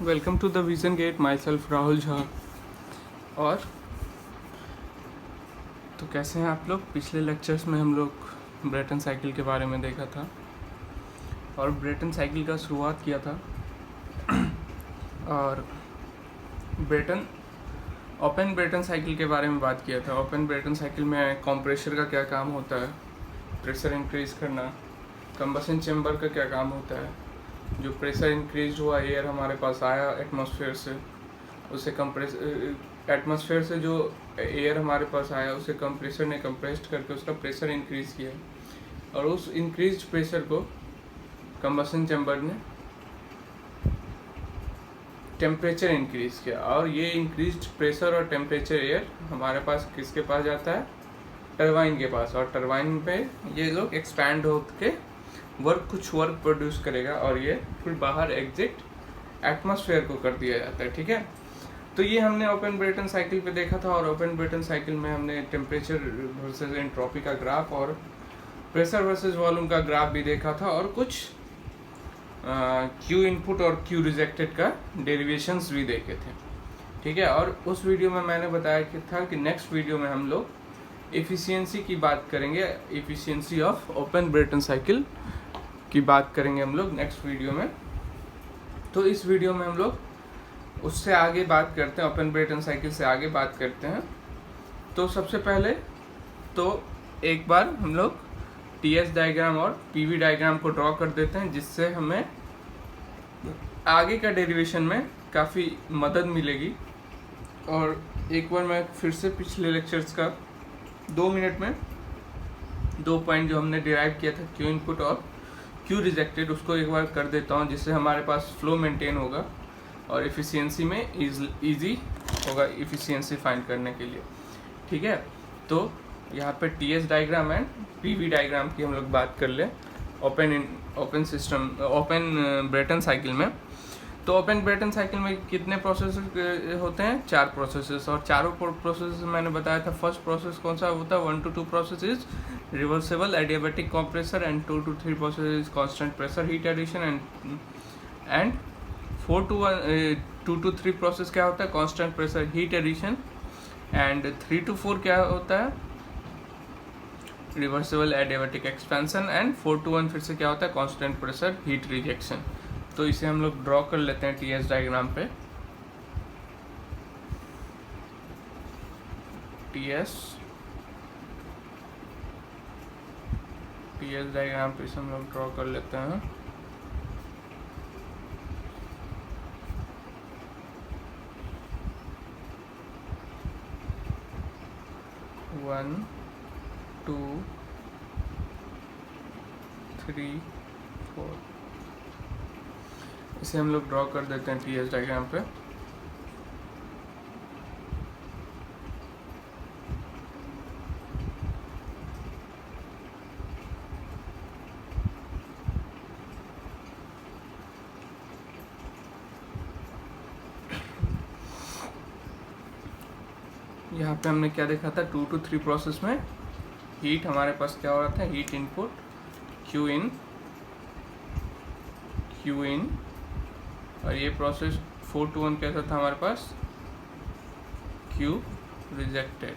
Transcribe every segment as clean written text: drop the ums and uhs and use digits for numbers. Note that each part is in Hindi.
Welcome to the vision gate, myself Rahul Jha. और तो कैसे हैं आप लोग? पिछले लेक्चर्स में हम लोग ब्रेटन साइकिल के बारे में देखा था और ब्रेटन साइकिल का शुरुआत किया था। और ब्रेटन ओपन ब्रेटन साइकिल के बारे में बात किया था। ओपन ब्रेटन साइकिल में कंप्रेशर का क्या काम होता है, प्रेशर इंक्रीज करना, कंबशन चैम्बर का क्या काम होता है। जो प्रेशर इंक्रीज हुआ, एयर हमारे पास आया एटमॉस्फेयर से, उसे एटमॉस्फेयर से जो एयर हमारे पास आया उसे कंप्रेसर ने कंप्रेस्ड करके उसका प्रेशर इंक्रीज किया और उस इंक्रीज प्रेशर को कंबशन चैम्बर ने टेम्परेचर इंक्रीज किया। और ये इंक्रीज प्रेशर और टेम्परेचर एयर हमारे पास किसके पास जाता है? टरबाइन के पास। और टरबाइन पे ये लोग एक्सपैंड होके कुछ वर्क प्रोड्यूस करेगा और ये फिर बाहर एग्जिट एटमॉस्फेयर को कर दिया जाता है। ठीक है, तो ये हमने ओपन ब्रेटन साइकिल पे देखा था। और ओपन ब्रेटन साइकिल में हमने टेम्परेचर वर्सेस एंट्रोपी का ग्राफ और प्रेशर वर्सेस वॉल्यूम का ग्राफ भी देखा था और कुछ क्यू इनपुट और क्यू रिजेक्टेड का डेरिवेशंस भी देखे थे। ठीक है, और उस वीडियो में मैंने बताया कि था कि नेक्स्ट वीडियो में हम लोग एफिशिएंसी की बात करेंगे, efficiency of open Brayton cycle की बात करेंगे हम लोग नेक्स्ट वीडियो में। तो इस वीडियो में हम लोग उससे आगे बात करते हैं, ओपन ब्रेटन साइकिल से आगे बात करते हैं। तो सबसे पहले तो एक बार हम लोग टीएस डायग्राम और पीवी डायग्राम को ड्रॉ कर देते हैं, जिससे हमें आगे का डेरिवेशन में काफ़ी मदद मिलेगी। और एक बार मैं फिर से पिछले लेक्चर्स का 2 मिनट में 2 पॉइंट जो हमने डिराइव किया था, क्यू इनपुट और क्यू रिजेक्टेड, उसको एक बार कर देता हूँ, जिससे हमारे पास फ्लो मेंटेन होगा और एफिशिएंसी में इजी होगा एफिशिएंसी फाइंड करने के लिए। ठीक है, तो यहाँ पे TS diagram and PV diagram की हम लोग बात कर ले ओपन ब्रेटन साइकिल में। तो ओपन ब्रेटन साइकिल में कितने प्रोसेस होते हैं? 4 प्रोसेसेस। और चारों प्रोसेस मैंने बताया था। फर्स्ट प्रोसेस कौन सा होता है? 1 to 2 process is reversible adiabatic compressor and 2 to 3 process is constant pressure heat addition and 2 to 3 process क्या होता है? Constant pressure heat addition. And 3 to 4 क्या होता है? Reversible adiabatic expansion. And 4 to 1 फिर से क्या होता है? Constant pressure heat rejection. तो इसे हम लोग ड्रॉ कर लेते हैं टीएस डायग्राम पे। टीएस डायग्राम पे इसे हम लोग ड्रॉ कर लेते हैं। वन 2 3 4 इसे हम लोग ड्रॉ कर देते हैं टीएस डायग्राम पे। यहाँ पे हमने क्या देखा था? 2 to 3 प्रोसेस में हीट हमारे पास क्या हो रहा था? Heat input Q in. और ये प्रोसेस 4 to 1 कैसा था हमारे पास? Q rejected.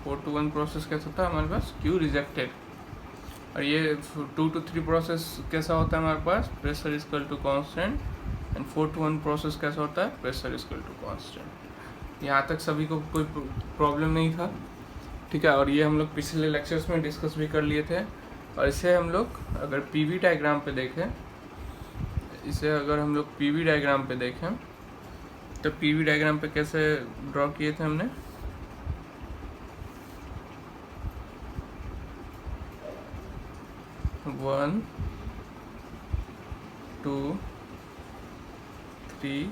4 to 1 प्रोसेस कैसा था हमारे पास? Q rejected. और ये 2 to 3 प्रोसेस कैसा होता है हमारे पास? Pressure equal to constant. And 4 to 1 process कैसा होता है? Pressure equal to constant. यहाँ तक सभी को कोई प्रॉब्लम नहीं था। ठीक है, और ये हम लोग पिछले लेक्चर्स में डिस्कस भी कर लिए थे। और इसे हम लोग अगर पीवी डायग्राम पे देखें, तो पीवी डायग्राम पे कैसे ड्रॉ किए थे हमने? वन 2 3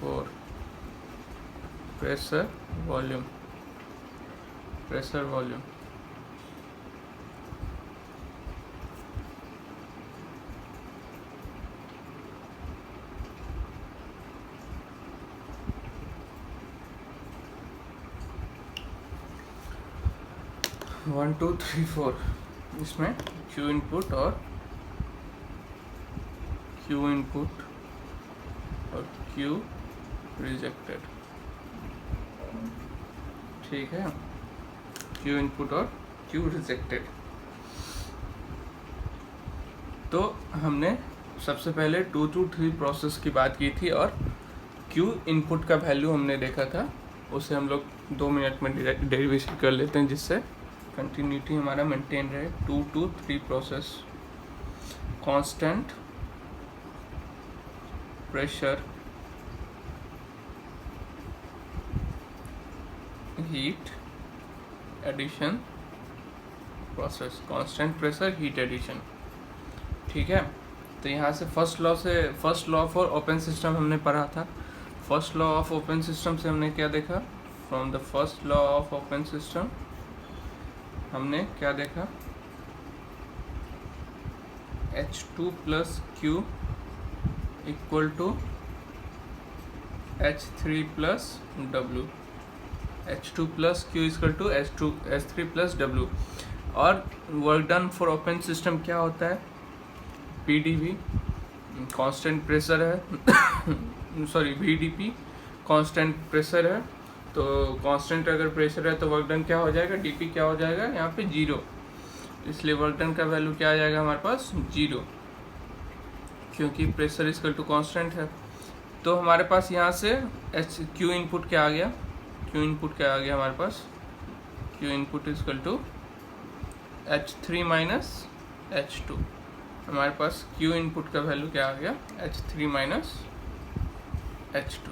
4 प्रेशर वॉल्यूम 1 2 3 4 इसमें क्यू इनपुट और क्यू इनपुट और Q रिजेक्टेड, ठीक है, Q इनपुट और Q रिजेक्टेड। तो हमने सबसे पहले 2 to 3 प्रोसेस की बात की थी और Q इनपुट का वैल्यू हमने देखा था, उसे हम लोग 2 मिनट में डेरिवेशन कर लेते हैं जिससे कंटिन्यूटी हमारा मेंटेन रहे। 2 to 3 process, constant pressure, heat addition process, constant pressure heat addition, ठीक है। तो यहाँ से first law for open system हमने पढ़ा था। First law of open system से हमने क्या देखा, from the first law of open system हमने क्या देखा, H2 plus Q equal to H3 plus W, H2 plus Q equal to H3 plus W। और work done for open system क्या होता है, PdV कांस्टेंट प्रेशर है सॉरी VdP कांस्टेंट प्रेशर है, तो कांस्टेंट अगर प्रेशर है तो वर्क डन क्या हो जाएगा, dP क्या हो जाएगा यहाँ पे 0, इसलिए वर्क डन का वैल्यू क्या आ जाएगा हमारे पास 0, क्योंकि प्रेशर इक्वल टू कांस्टेंट है। तो हमारे पास यहाँ से Q इनपुट क्या आ गया, Q इनपुट क्या आ गया हमारे पास, Q input equal to H3 minus H2, हमारे पास Q इनपुट का वैल्यू क्या आ गया, H3 minus H2,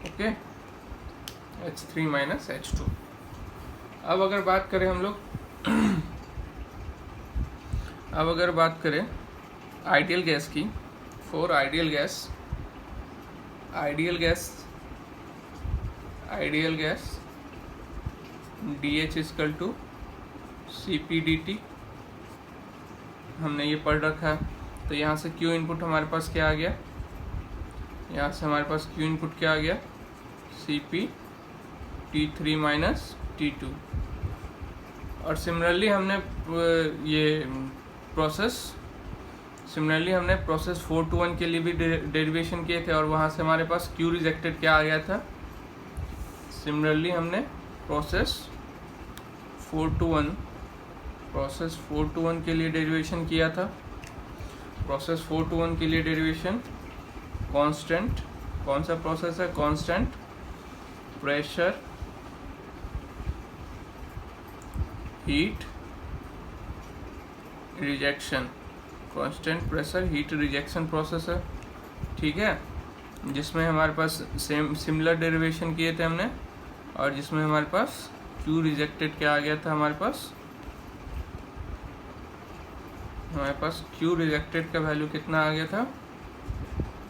okay, H3 minus H2। अब अगर बात करें हम लोग अब अगर बात करें आइडियल गैस की, for ideal gas DH equal to CpdT हमने ये पढ़ रखा है। तो यहाँ से Q इनपुट हमारे पास क्या आ गया, यहाँ से हमारे पास Q इनपुट क्या आ गया, Cp T3 माइनस T2। और सिमिलरली हमने प्रोसेस 4 to 1 के लिए भी डेरिवेशन किए थे और वहाँ से हमारे पास Q रिजेक्टेड क्या आ गया था। सिमिलरली हमने प्रोसेस 4 to 1 के लिए डेरिवेशन किया था। प्रोसेस 4 to 1 के लिए डेरिवेशन कांस्टेंट, कौन सा प्रोसेस है, constant pressure heat rejection, constant pressure heat rejection process है, ठीक है, जिसमें हमारे पास सिमिलर डेरिवेशन किए थे हमने और जिसमें हमारे पास Q रिजेक्टेड क्या आ गया था, हमारे पास Q रिजेक्टेड का वैल्यू कितना आ गया था,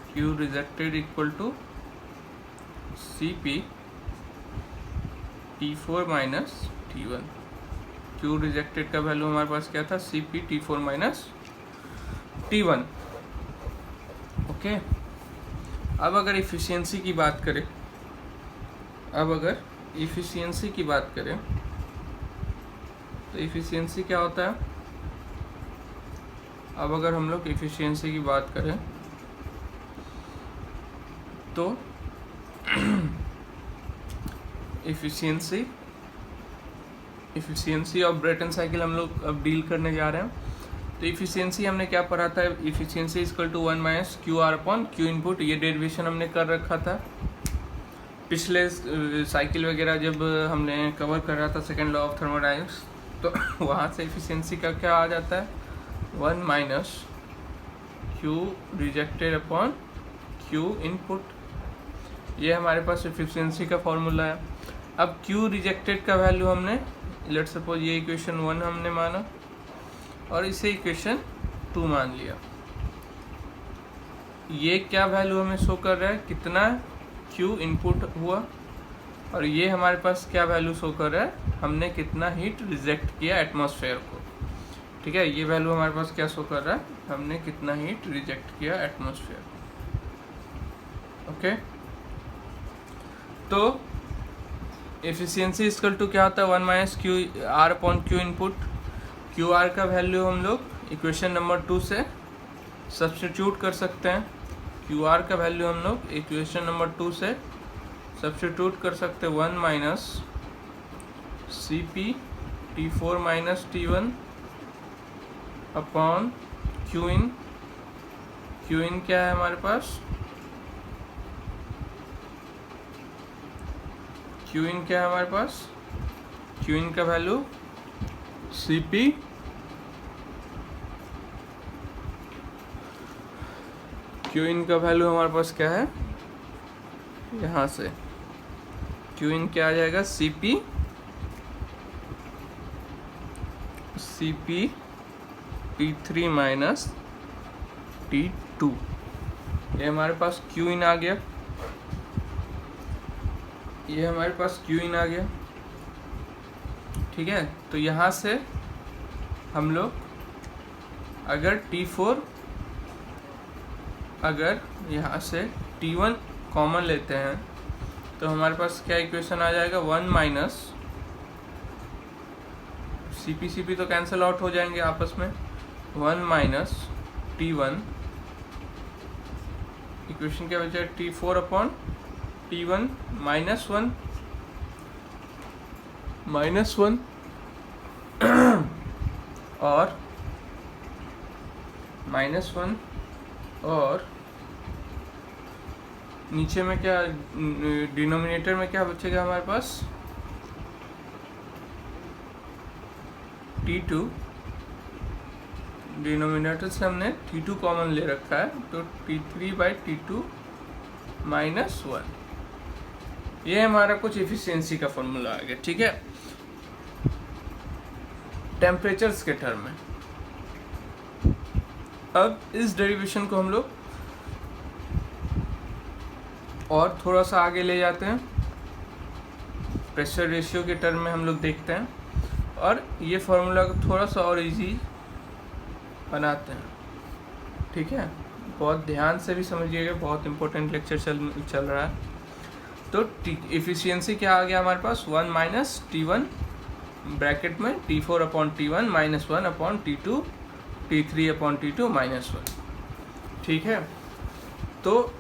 Q rejected equal to Cp T4 minus T1। Q rejected का वैल्यू हमारे पास क्या था, Cp T4 minus T1, okay. अब अगर इफिशियंसी की बात करें, तो इफिशियंसी क्या होता है। अब अगर हम लोग इफिशियंसी की बात करें तो इफिशियंसी ऑफ ब्रेटन साइकिल हम लोग अब डील करने जा रहे हैं। तो इफिशियंसी हमने क्या पढ़ा था, efficiency equal to 1 minus QR upon Q input, ये डेरिवेशन हमने कर रखा था पिछले साइकिल वगैरह जब हमने कवर कर रहा था सेकेंड लॉ ऑफ थर्मोडायनेमिक्स। तो वहाँ से इफिशियंसी का क्या आ जाता है, 1 minus Q rejected upon Q input, ये हमारे पास इफिशियंसी का फॉर्मूला है। अब Q रिजेक्टेड का वैल्यू हमने लेट सपोज ये इक्वेशन 1 हमने माना और इसे इक्वेशन 2 मान लिया। ये क्या वैल्यू हमें शो कर रहा है, कितना Q इनपुट हुआ, और ये हमारे पास क्या वैल्यू शो कर रहा है, हमने कितना हीट रिजेक्ट किया एटमॉस्फेयर को, ठीक है। ये वैल्यू हमारे पास क्या शो कर रहा है, हमने कितना हीट रिजेक्ट किया एटमॉस्फेयर को, ओके। तो एफिशिएंसी इक्वल टू क्या होता है, 1 minus QR upon Q input. QR का वैल्यू हम लोग इक्वेशन नंबर 2 से सब्स्टिट्यूट कर सकते हैं। क्यू आर का वैल्यू हम लोग इक्वेशन नंबर 2 से सब्स्टिट्यूट कर सकते हैं, 1 minus C P T4 minus T1 upon Q in. Q in क्या है हमारे पास, क्यू इन क्या है हमारे पास, क्यू इन का value C P Q in का वैल्यू हमारे पास क्या है, यहाँ से क्यू इन क्या आ जाएगा, C P T3 minus T2। ये हमारे पास क्यू इन आ गया, ये हमारे पास क्यू इन आ गया। ठीक है, तो यहाँ से हम लोग अगर T4, अगर यहाँ से T1 कॉमन लेते हैं तो हमारे पास क्या इक्वेशन आ जाएगा, 1 माइनस CP तो कैंसिल आउट हो जाएंगे आपस में, 1 माइनस T1, इक्वेशन क्या बचा है, T4 अपॉन T1 माइनस 1 और माइनस 1 और नीचे में क्या, डिनोमिनेटर में क्या बचेगा हमारे पास, T2। डिनोमिनेटर से हमने T2 कॉमन ले रखा है, तो T3 बाई T2 माइनस 1। ये हमारा कुछ एफिशिएंसी का फॉर्मूला आ गया। ठीक है, टेम्परेचर्स के टर्म में। अब इस डेरिवेशन को हम लोग और थोड़ा सा आगे ले जाते हैं, प्रेशर रेशियो के टर्म में हम लोग देखते हैं और ये फार्मूला को थोड़ा सा और इजी बनाते हैं। ठीक है, बहुत ध्यान से भी समझिएगा, बहुत इंपॉर्टेंट लेक्चर चल रहा है। तो एफिशिएंसी क्या आ गया हमारे पास, 1 माइनस T1 ब्रैकेट में T4 upon T1 minus 1 upon T2 T3 upon T2 minus 1। ठीक है, तो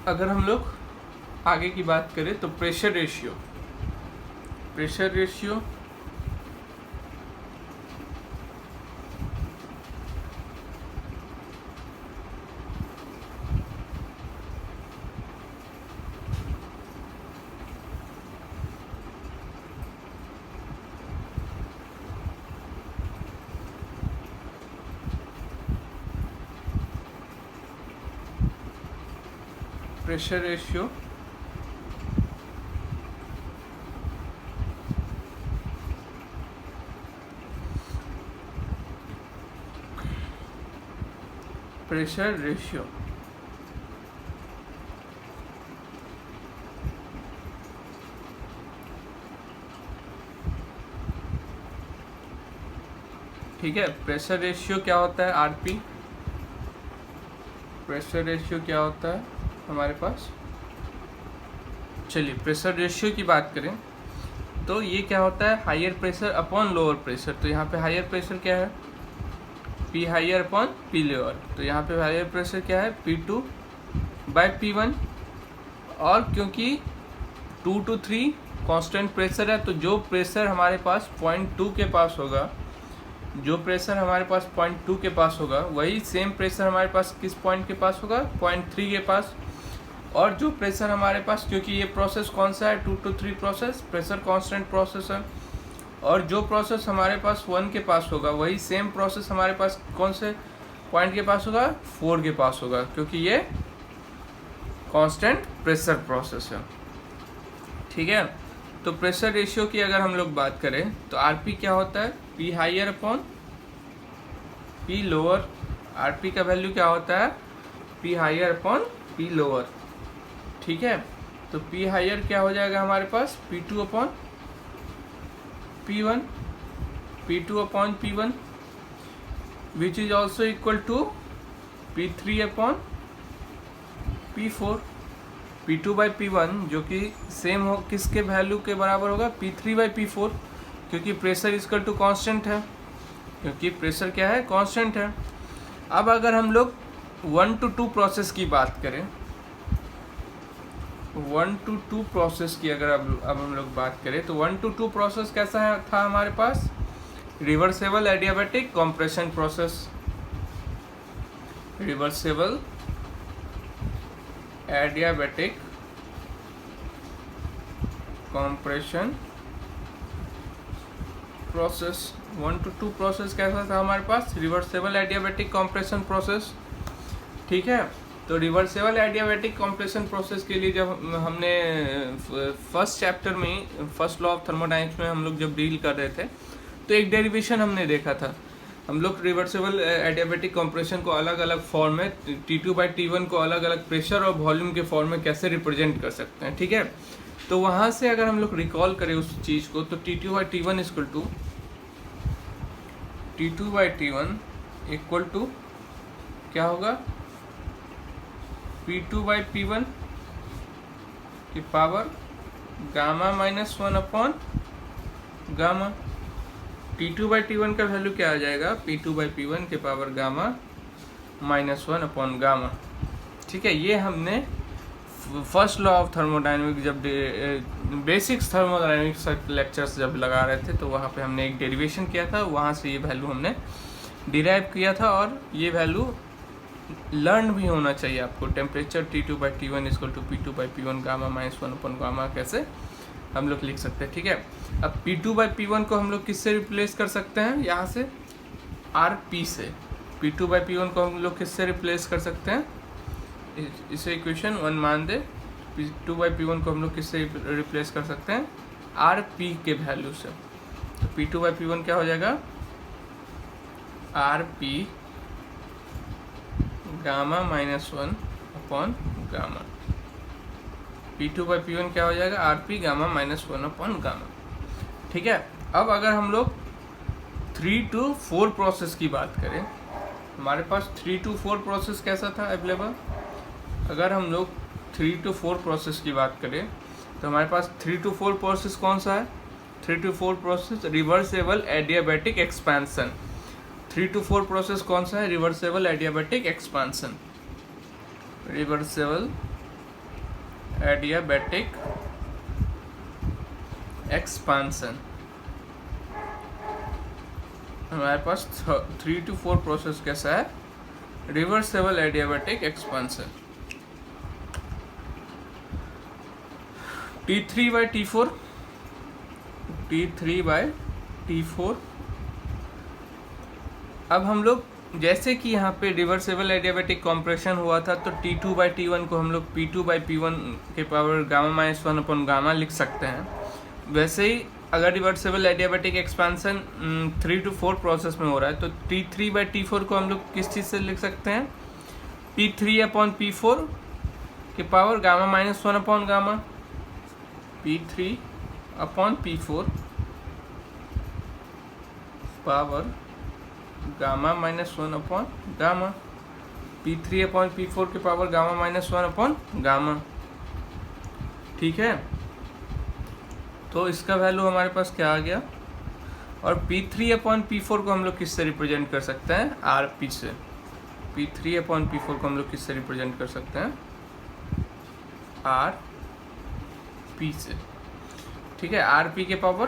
अगर हम लोग आगे की बात करें तो प्रेशर रेशियो प्रेशर रेशियो ठीक है, प्रेशर रेशियो क्या होता है, आरपी। प्रेशर रेशियो क्या होता है हमारे पास, चलिए प्रेशर रेशियो की बात करें तो ये क्या होता है, higher pressure upon lower pressure. तो यहाँ पे हायर प्रेशर क्या है, P higher upon P lower. तो यहाँ पे हायर प्रेशर क्या है, P2 बाई P1। और क्योंकि 2 to 3 कांस्टेंट प्रेशर है, तो जो प्रेशर हमारे पास 0.2 के पास होगा, वही सेम प्रेशर हमारे पास किस पॉइंट के पास होगा, 0.3 के पास। और जो प्रेशर हमारे पास, क्योंकि ये प्रोसेस कौन सा है, 2 to 3 process, pressure constant process है, और जो प्रोसेस हमारे पास 1 के पास होगा, वही सेम प्रोसेस हमारे पास कौन से पॉइंट के पास होगा, 4 के पास होगा, क्योंकि ये कांस्टेंट प्रेशर प्रोसेस है। ठीक है, तो प्रेशर रेशियो की अगर हम लोग बात करें तो आरपी क्या होता है, P higher upon P lower. RP का वैल्यू क्या होता है, P higher upon P lower. ठीक है, तो P हायर क्या हो जाएगा हमारे पास, P2 upon P1, P2 upon P1 which is also equal to P3 upon P4। P2 by P1 जो कि सेम हो किसके वैल्यू के बराबर होगा, P3 बाई P4, क्योंकि प्रेशर इक्वल टू कांस्टेंट है, क्योंकि प्रेशर क्या है, कांस्टेंट है। अब अगर हम लोग 1 to 2 प्रोसेस की बात करें, 1 to 2 प्रोसेस की अगर अब हम लोग बात करें तो 1 to 2 प्रोसेस कैसा था हमारे पास? Reversible adiabatic compression process, reversible adiabatic compression process. 1 to 2 process कैसा था हमारे पास? Reversible adiabatic compression process. ठीक है, तो रिवर्सेबल एडियाबैटिक कंप्रेशन प्रोसेस के लिए जब हमने फर्स्ट चैप्टर में फर्स्ट लॉ ऑफ थर्मोडायनेमिक्स में हम लोग जब डील कर रहे थे तो एक डेरिवेशन हमने देखा था। हम लोग रिवर्सेबल एडियाबैटिक कंप्रेशन को अलग अलग फॉर्म में T2/T1 को अलग अलग प्रेशर और वॉल्यूम के फॉर्म में कैसे रिप्रेजेंट कर सकते हैं। ठीक है, तो वहाँ से अगर हम लोग रिकॉल करें उस चीज़ को तो T2/T1 इक्वल टू क्या होगा? P2/P1 की power gamma -1 upon gamma. T2/T1 का वैल्यू क्या आ जाएगा? P2/P1 के पावर गामा -1 अपॉन गामा। ठीक है, ये हमने फर्स्ट लॉ ऑफ थर्मोडायनेमिक्स जब बेसिक्स थर्मोडायनेमिक्स लेक्चर्स जब लगा रहे थे तो वहाँ पे हमने एक डेरिवेशन किया था, वहाँ से ये वैल्यू हमने डिराइव किया था और ये वैल्यू लर्न भी होना चाहिए आपको। Temperature T2/T1 equal to P2/P1 gamma -1 upon gamma कैसे हम लोग लिख सकते हैं। ठीक है, अब P2/P1 को हम लोग किससे रिप्लेस कर सकते हैं? यहाँ से RP से। P2/P1 को हम लोग किससे रिप्लेस कर सकते हैं? इसे इक्वेशन 1 मान दे। P2/P1 को हम लोग किससे रिप्लेस कर सकते हैं? RP के वैल्यू से। तो P2/P1 क्या हो जाएगा? RP gamma -1 upon gamma. P2/P1 क्या हो जाएगा? RP gamma -1 upon gamma. ठीक है, अब अगर हम लोग 3 to 4 प्रोसेस की बात करें, हमारे पास 3 to 4 प्रोसेस कैसा था अवेलेबल? अगर हम लोग 3 to 4 प्रोसेस की बात करें तो हमारे पास 3 to 4 प्रोसेस कौन सा है? 3 to 4 process reversible adiabatic expansion. 3 to 4 process कौन सा है? Reversible adiabatic expansion, reversible adiabatic expansion. हमारे पास 3 to 4 प्रोसेस कैसा है? Reversible adiabatic expansion. T3/T4, T3/T4। अब हम लोग जैसे कि यहाँ पे रिवर्सेबल एडियाबैटिक कंप्रेशन हुआ था तो T2/T1 को हम लोग P2/P1 के पावर गामा -1 अपॉन गामा लिख सकते हैं। वैसे ही अगर reversible adiabatic expansion 3 to 4 process में हो रहा है तो T3/T4 को हम लोग किस चीज़ से लिख सकते हैं? P3/P4 के power gamma -1 upon gamma. P3/P4 power gamma -1 upon gamma. P3/P4 के पावर गामा -1 अपॉन गामा। ठीक है, तो इसका वैल्यू हमारे पास क्या आ गया? और P3/P4 को हम लोग किससे रिप्रेजेंट कर सकते हैं? RP से। P3/P4 को हम लोग किससे रिप्रेजेंट कर सकते हैं? RP से। ठीक है, RP के power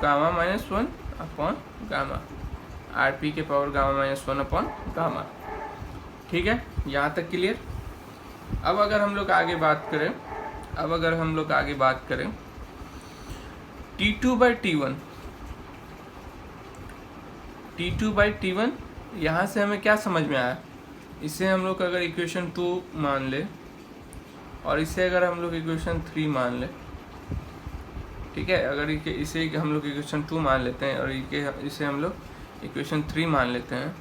gamma -1 upon gamma. RP के पावर गामा -1 अपॉन गामा। ठीक है, यहाँ तक क्लियर। अब अगर हम लोग आगे बात करें T2/T1 यहाँ से हमें क्या समझ में आया? इसे हम लोग अगर इक्वेशन 2 मान ले और इसे अगर हम लोग इक्वेशन 3 मान ले, ठीक है, अगर इसे हम लोग इक्वेशन 2 मान लेते हैं और इसे हम लोग इक्वेशन 3 मान लेते हैं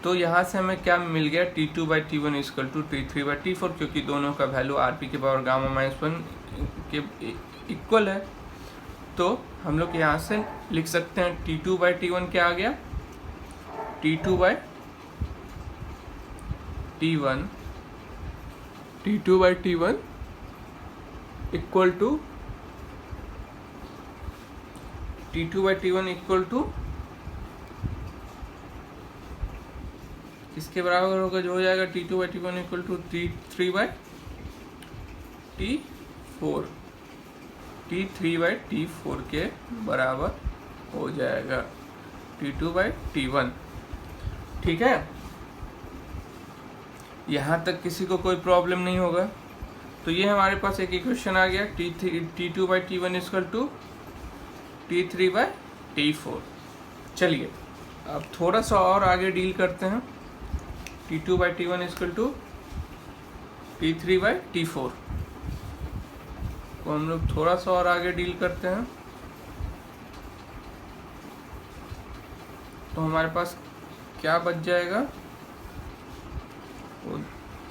तो यहाँ से हमें क्या मिल गया? T2/T1 इक्वल टू T3/T4, क्योंकि दोनों का वैल्यू RP के पावर गामा -1 के इक्वल है। तो हम लोग यहाँ से लिख सकते हैं T2/T1 क्या आ गया? T2/T1 equal to T2/T1 equal to किसके बराबर होगा, जो हो जाएगा T2 by T1 equal to T3 by T4, T3 by T4 के बराबर हो जाएगा T2 बाई T1। ठीक है, यहाँ तक किसी को कोई प्रॉब्लम नहीं होगा। तो ये हमारे पास एक इक्वेशन आ गया, T2 by T1 equal to T3 by T4। चलिए अब थोड़ा सा और आगे डील करते हैं। T2 by T1 equal to T3 by T4 को हम लोग थोड़ा सा और आगे डील करते हैं। तो हमारे पास क्या बच जाएगा वो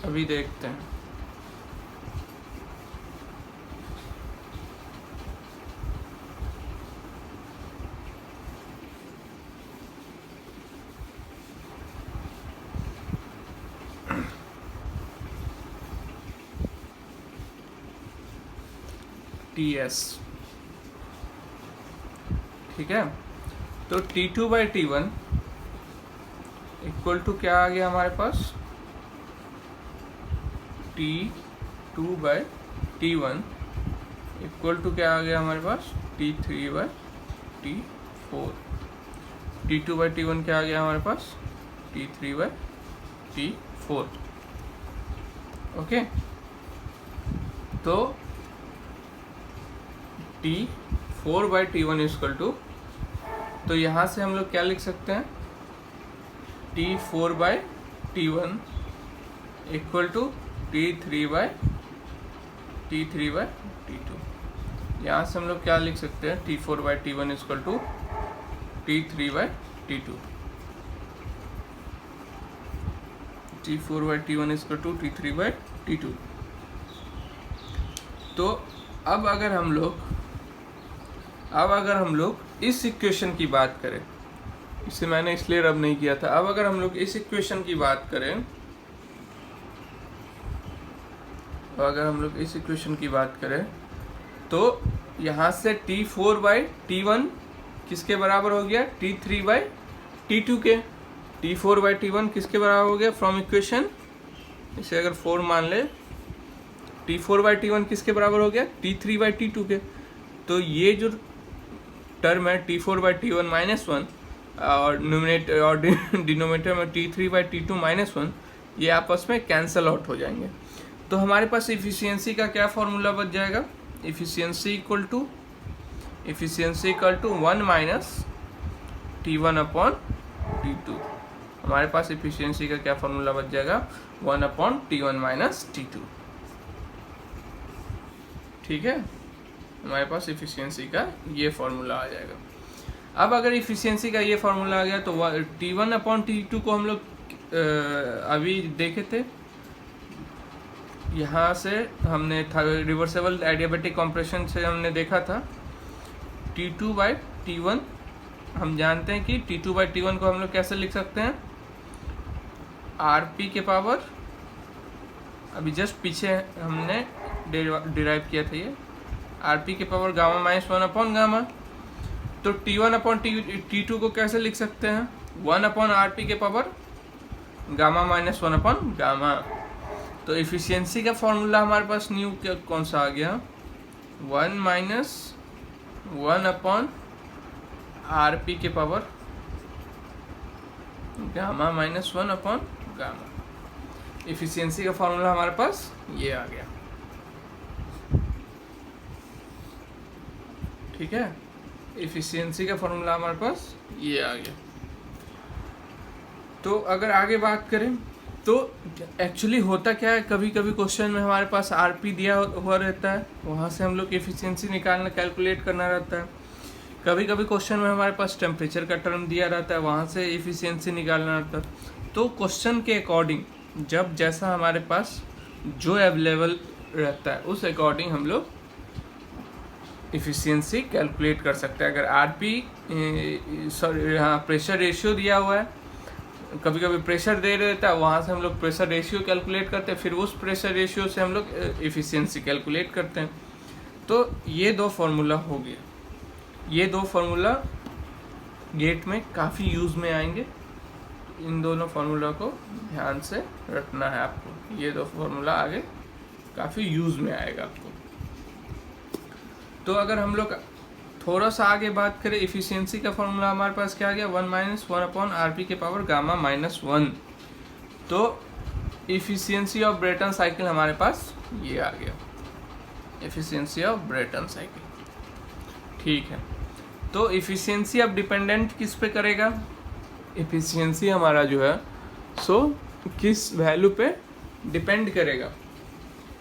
अभी देखते हैं। TS, ठीक है। तो T2 by T1 equal to क्या आ गया हमारे पास, T2 by T1 equal to क्या आ गया हमारे पास, T3 by T4। T2 by T1 क्या आ गया हमारे पास, T3 बाई T4। ओके, तो T4 by T1 equal to, तो यहाँ से हम लोग क्या लिख सकते हैं, T4 by T1 equal to T3 by T2। यहाँ से हम लोग क्या लिख सकते हैं, T4 by T1 equal to T3 by T2। T4 by T1 equal to T3 by T2। तो अब अगर हम लोग इस इक्वेशन की बात करें, इसे मैंने इसलिए रब नहीं किया था। अब अगर हम लोग इस इक्वेशन की बात करें, तो यहाँ से T4 बाई T1 किसके बराबर हो गया, T3 बाई T2 के। T4 बाई T1 किसके बराबर हो गया, फ्रॉम इक्वेशन, इसे अगर 4 मान ले, T4 बाई T1 किसके बराबर हो गया, T3 बाई T2 के। तो ये जो टर्म है T4 बाई T1 माइनस 1 और न्यूमरेटर और डिनोमिनेटर में T3 बाई T2 माइनस 1, ये आपस में कैंसल आउट हो जाएंगे। तो हमारे पास इफिशियंसी का क्या फॉर्मूला बच जाएगा, efficiency equal to 1 minus T1 upon T2। हमारे पास इफिशियंसी का क्या फॉर्मूला बच जाएगा, 1 अपॉन T1 माइनस T2। ठीक है, हमारे पास इफिशियंसी का ये फॉर्मूला आ जाएगा। अब अगर इफिशियंसी का ये फॉर्मूला आ गया तो T1 अपॉन T2 को हम लोग अभी देखे थे, यहाँ से हमने रिवर्सेबल एडियाबेटिक कंप्रेशन से हमने देखा था। T2 बाई T1 हम जानते हैं कि T2 बाई T1 को हम लोग कैसे लिख सकते हैं, RP के पावर, अभी जस्ट पीछे हमने डिराइव किया था ये, RP के power gamma minus 1 upon gamma. तो T1 अपॉन T2 को कैसे लिख सकते हैं, 1 अपॉन RP के power gamma minus 1 upon gamma. तो इफिशियंसी का फॉर्मूला हमारे पास न्यू कौन सा आ गया, 1 माइनस 1 अपॉन RP के power gamma minus 1 upon gamma. Efficiency का फॉर्मूला हमारे पास ये आ गया। ठीक है, इफिशियंसी का फॉर्मूला हमारे पास ये आ गया। तो अगर आगे बात करें तो एक्चुअली होता क्या है, कभी कभी क्वेश्चन में हमारे पास RP दिया हुआ रहता है, वहाँ से हम लोग एफिशिएंसी निकालना कैलकुलेट करना रहता है। कभी कभी क्वेश्चन में हमारे पास टेम्परेचर का टर्म दिया रहता है, वहाँ से एफिशिएंसी निकालना रहता है। तो क्वेश्चन के अकॉर्डिंग जब जैसा हमारे पास जो अवेलेबल रहता है उस अकॉर्डिंग हम लोग एफिशिएंसी कैलकुलेट कर सकते हैं। अगर हाँ प्रेशर रेशियो दिया हुआ है, कभी कभी प्रेशर दे देता है, वहाँ से हम लोग प्रेशर रेशियो कैलकुलेट करते हैं, फिर उस प्रेशर रेशियो से हम लोग एफिशिएंसी कैलकुलेट करते हैं। तो ये दो फार्मूला हो गया, ये दो फार्मूला गेट में काफ़ी यूज़ में आएंगे। इन दोनों फार्मूला को ध्यान से रखना है आपको। ये दो फार्मूला आगे काफ़ी यूज़ में आएगा आपको। तो अगर हम लोग थोड़ा सा आगे बात करें, इफिशियंसी का फॉर्मूला हमारे पास क्या आ गया, 1 - 1/RP के पावर गामा -1। तो इफिशियंसी ऑफ ब्रेटन साइकिल हमारे पास ये आ गया, इफिशियंसी ऑफ ब्रेटन साइकिल। ठीक है, तो इफिशियंसी अब डिपेंडेंट किस पे करेगा, इफिशियंसी हमारा जो है सो किस वैल्यू पे डिपेंड करेगा,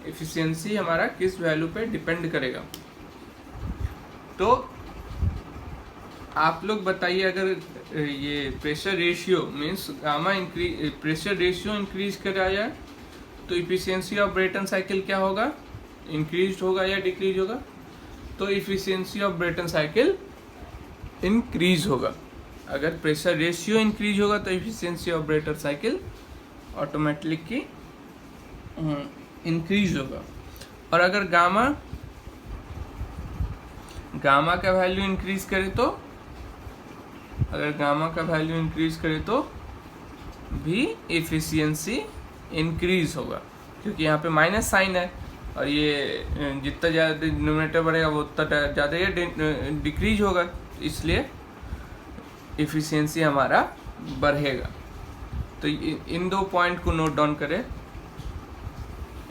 इफिशियंसी हमारा किस वैल्यू पे डिपेंड करेगा। तो आप लोग बताइए, अगर ये pressure ratio means gamma increase, pressure ratio increase करा जाए तो इफिशियंसी ऑफ ब्रेटन साइकिल क्या होगा, इंक्रीज होगा या डिक्रीज होगा। तो efficiency of Brayton cycle increase होगा। अगर प्रेशर रेशियो इंक्रीज होगा तो efficiency of Brayton cycle automatically increase होगा। और अगर गामा का वैल्यू इंक्रीज करे तो, अगर गामा का वैल्यू इंक्रीज करे तो भी इफिशियंसी इंक्रीज होगा, क्योंकि यहाँ पे माइनस साइन है और ये जितना ज़्यादा डिनोमिनेटर बढ़ेगा वो उतना ज़्यादा ये डिक्रीज होगा, इसलिए इफिशियंसी हमारा बढ़ेगा। तो इन दो पॉइंट को नोट डाउन करें।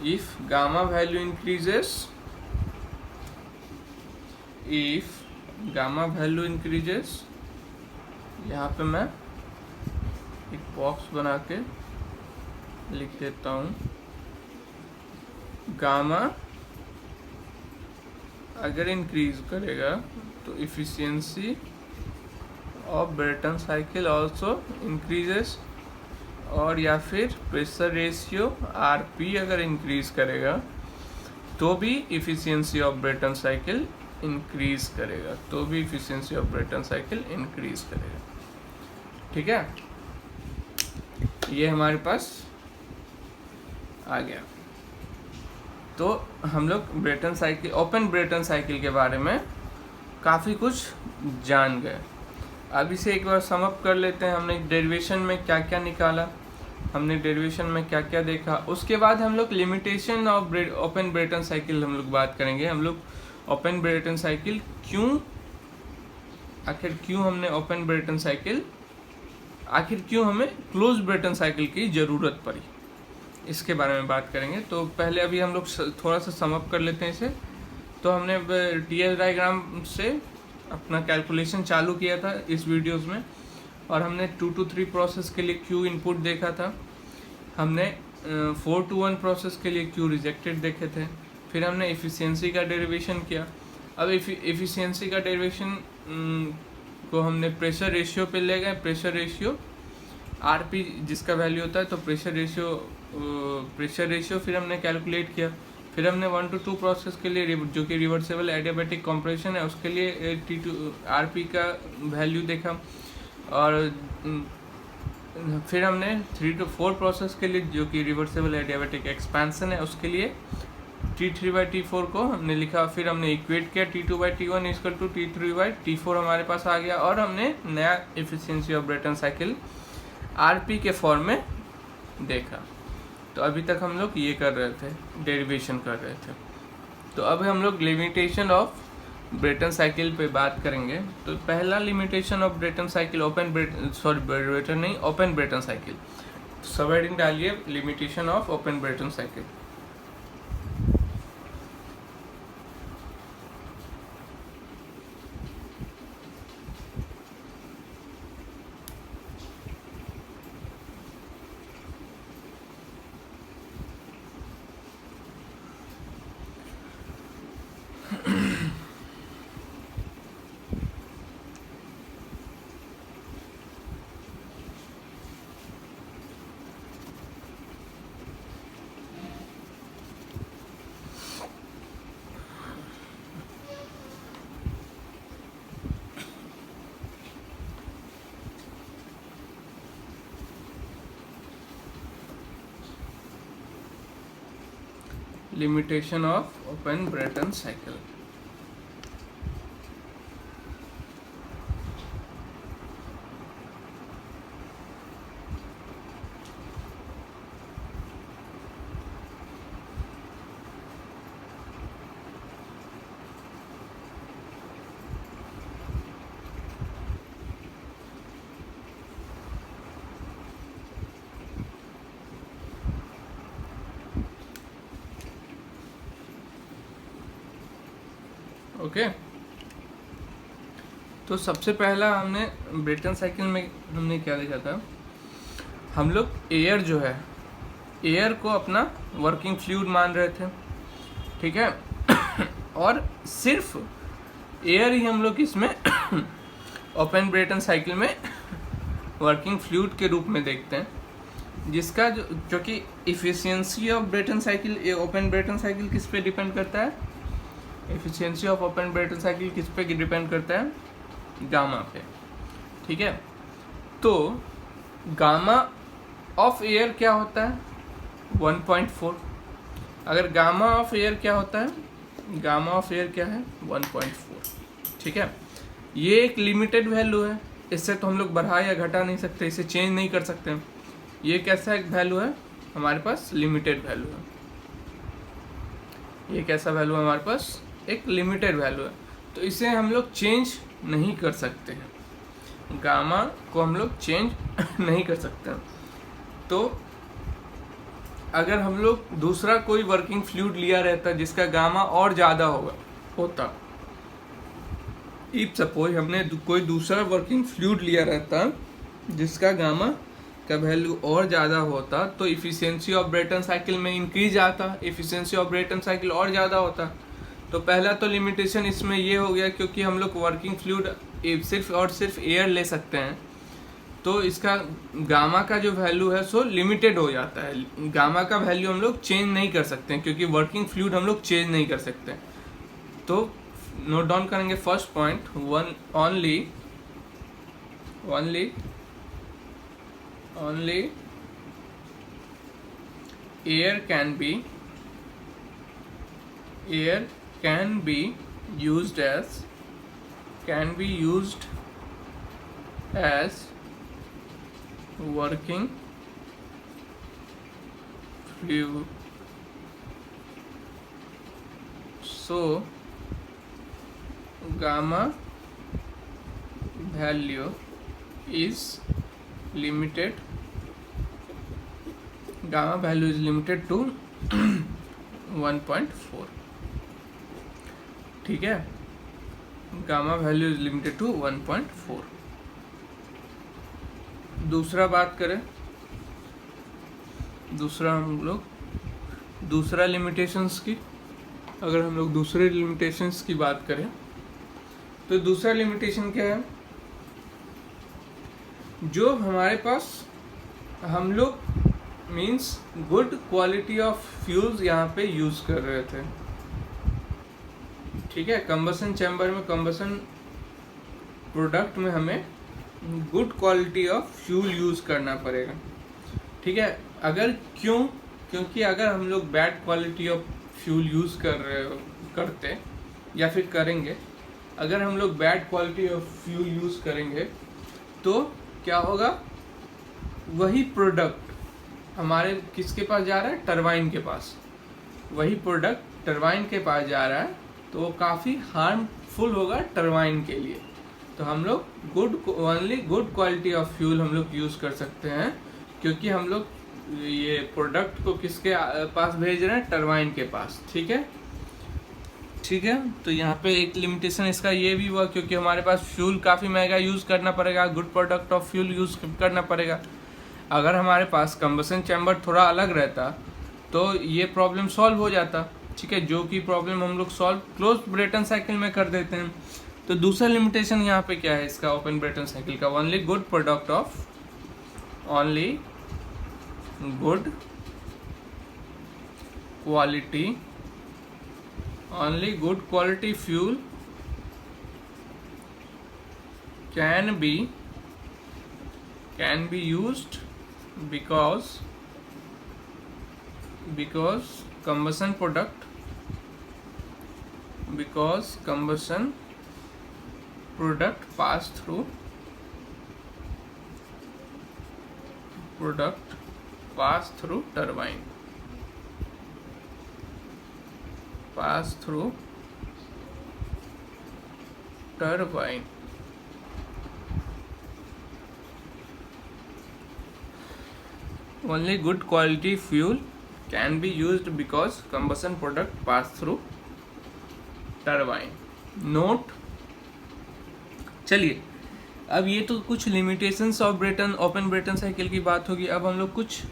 If gamma value increases, if gamma value increases, यहाँ पे मैं एक बॉक्स बना के लिख देता हूँ, गामा अगर इंक्रीज करेगा तो efficiency of Brayton cycle also increases, और या फिर प्रेशर रेशियो आरपी अगर इंक्रीज करेगा तो भी efficiency of Brayton cycle increase करेगा, तो भी efficiency of Brayton cycle increase करेगा। ठीक है, ये हमारे पास आ गया। तो हम लोग Brayton cycle, open Brayton cycle के बारे में काफ़ी कुछ जान गए। अब इसे एक बार सम अप कर लेते हैं। हमने डेरिवेशन में क्या क्या निकाला, हमने डेरिवेशन में क्या क्या देखा, उसके बाद हम लोग limitation of open Brayton cycle हम लोग बात करेंगे। हम लोग ओपन ब्रेटन साइकिल आखिर क्यों हमने ओपन ब्रेटन साइकिल, आखिर क्यों हमें क्लोज ब्रेटन साइकिल की ज़रूरत पड़ी, इसके बारे में बात करेंगे। तो पहले अभी हम लोग थोड़ा सा सम अप कर लेते हैं इसे। तो हमने टीएस डायग्राम से अपना कैलकुलेशन चालू किया था इस वीडियोस में, और हमने 2 to 3 प्रोसेस के लिए क्यू इनपुट देखा था, हमने 4 to 1 प्रोसेस के लिए क्यू रिजेक्टेड देखे थे, फिर हमने एफिशिएंसी का डेरिवेशन किया। अब एफिशिएंसी का डेरिवेशन को हमने प्रेशर रेशियो पे ले गए, प्रेशर रेशियो आरपी जिसका वैल्यू होता है, तो प्रेशर रेशियो फिर हमने कैलकुलेट किया। फिर हमने 1 to 2 प्रोसेस के लिए जो कि रिवर्सेबल एडियाबैटिक कंप्रेशन है उसके लिए T2 आरपी का वैल्यू देखा, और फिर हमने 3 to 4 प्रोसेस के लिए जो कि रिवर्सेबल एडियाबैटिक एक्सपेंशन है उसके लिए T3/T4 को हमने लिखा। फिर हमने इक्वेट किया T2/T1 इक्वल टू T3/T4 हमारे पास आ गया, और हमने नया efficiency of Brayton cycle RP के फॉर्म में देखा। तो अभी तक हम लोग ये कर रहे थे, डेरिवेशन कर रहे थे। तो अब हम लोग लिमिटेशन ऑफ ब्रेटन साइकिल पे बात करेंगे। तो पहला limitation of Brayton cycle, open Brayton cycle. सब हेडिंग डालिए limitation of open Brayton cycle. Limitation of open Brayton cycle. Okay. तो सबसे पहला हमने ब्रेटन साइकिल में हमने क्या देखा था, हम लोग एयर जो है, एयर को अपना वर्किंग फ्लूइड मान रहे थे, ठीक है। और सिर्फ एयर ही हम लोग इसमें ओपन ब्रेटन साइकिल में वर्किंग फ्लूइड के रूप में देखते हैं, जिसका जो कि efficiency of Brayton cycle, open Brayton cycle किस पे डिपेंड करता है, efficiency of open Brayton cycle किस पे डिपेंड करता है, गामा पे, ठीक है। तो गामा ऑफ एयर क्या होता है 1.4। अगर गामा ऑफ एयर क्या होता है, गामा ऑफ एयर क्या है 1.4, ठीक है। ये एक लिमिटेड वैल्यू है, इससे तो हम लोग बढ़ा या घटा नहीं सकते, इसे चेंज नहीं कर सकते। ये कैसा एक वैल्यू है हमारे पास, लिमिटेड वैल्यू है। ये कैसा वैल्यू है हमारे पास, एक लिमिटेड वैल्यू है, तो इसे हम लोग चेंज नहीं कर सकते हैं, गामा को हम लोग चेंज नहीं कर सकते हैं। तो अगर हम लोग दूसरा कोई वर्किंग फ्लूइड लिया रहता जिसका गामा और ज़्यादा होता, इफ सपोज हमने कोई दूसरा वर्किंग फ्लूइड लिया रहता जिसका गामा का वैल्यू और ज़्यादा होता, तो इफिशिएंसी ऑफ ब्रेटन साइकिल में इंक्रीज आता, इफिशिएंसी ऑफ ब्रेटन साइकिल और ज़्यादा होता। तो पहला तो लिमिटेशन इसमें ये हो गया, क्योंकि हम लोग वर्किंग फ्लूइड सिर्फ और सिर्फ एयर ले सकते हैं, तो इसका गामा का जो वैल्यू है सो लिमिटेड हो जाता है। गामा का वैल्यू हम लोग चेंज नहीं कर सकते हैं, क्योंकि वर्किंग फ्लूइड हम लोग चेंज नहीं कर सकते। तो नोट डाउन करेंगे first point, only air can be used as working fluid. So gamma value is limited to 1.4, ठीक है। Gamma value is limited to 1.4। दूसरा बात करें, दूसरा लिमिटेशंस की, अगर हम लोग दूसरे लिमिटेशंस की बात करें तो दूसरा लिमिटेशन क्या है, जो हमारे पास हम लोग means good quality of fuels यहाँ पे यूज कर रहे थे, ठीक है। कंबसन चैम्बर में, कंबसन प्रोडक्ट में हमें good quality of fuel use करना पड़ेगा, ठीक है। अगर क्योंकि अगर हम लोग bad quality of fuel use करते या फिर करेंगे, अगर हम लोग bad quality of fuel use करेंगे तो क्या होगा, वही प्रोडक्ट हमारे किसके पास जा रहा है, टरबाइन के पास। वही प्रोडक्ट टरबाइन के पास जा रहा है तो वो काफ़ी हार्मफुल होगा टरबाइन के लिए। तो हम लोग only good quality of fuel हम लोग यूज़ कर सकते हैं, क्योंकि हम लोग ये प्रोडक्ट को किसके पास भेज रहे हैं, टरबाइन के पास, ठीक है। तो यहाँ पे एक लिमिटेशन इसका ये भी हुआ, क्योंकि हमारे पास फ्यूल काफ़ी महंगा यूज़ करना पड़ेगा, good product of fuel use करना पड़ेगा। अगर हमारे पास कंबसन चैम्बर थोड़ा अलग रहता तो ये प्रॉब्लम सॉल्व हो जाता, ठीक है, जो कि प्रॉब्लम हम लोग सॉल्व क्लोज ब्रेटन साइकिल में कर देते हैं। तो दूसरा लिमिटेशन यहाँ पे क्या है इसका, ओपन ब्रेटन साइकिल का, only good quality fuel can be used because combustion product pass through turbine, only good quality fuel can be used because combustion product pass through turbine, नोट। चलिए, अब ये तो कुछ limitations of Brayton open Brayton cycle की बात होगी। अब हम लोग कुछ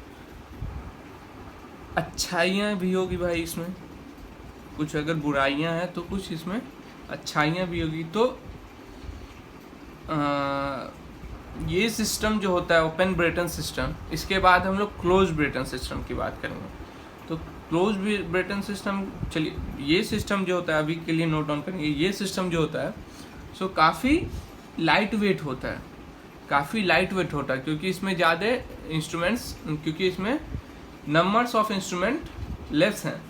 अच्छाइयाँ भी होगी भाई इसमें, कुछ अगर बुराइयाँ हैं तो कुछ इसमें अच्छाइयाँ भी होगी। तो ये सिस्टम जो होता है ओपन ब्रेटन सिस्टम, इसके बाद हम लोग क्लोज ब्रेटन सिस्टम की बात करेंगे। तो क्लोज ब्रेटन सिस्टम, चलिए ये सिस्टम जो होता है अभी के लिए नोट डाउन करेंगे। ये सिस्टम जो होता है सो काफ़ी लाइट वेट होता है, काफ़ी लाइट वेट होता है, क्योंकि इसमें ज़्यादा इंस्ट्रूमेंट्स, क्योंकि इसमें नंबर्स ऑफ इंस्ट्रूमेंट लेस हैं,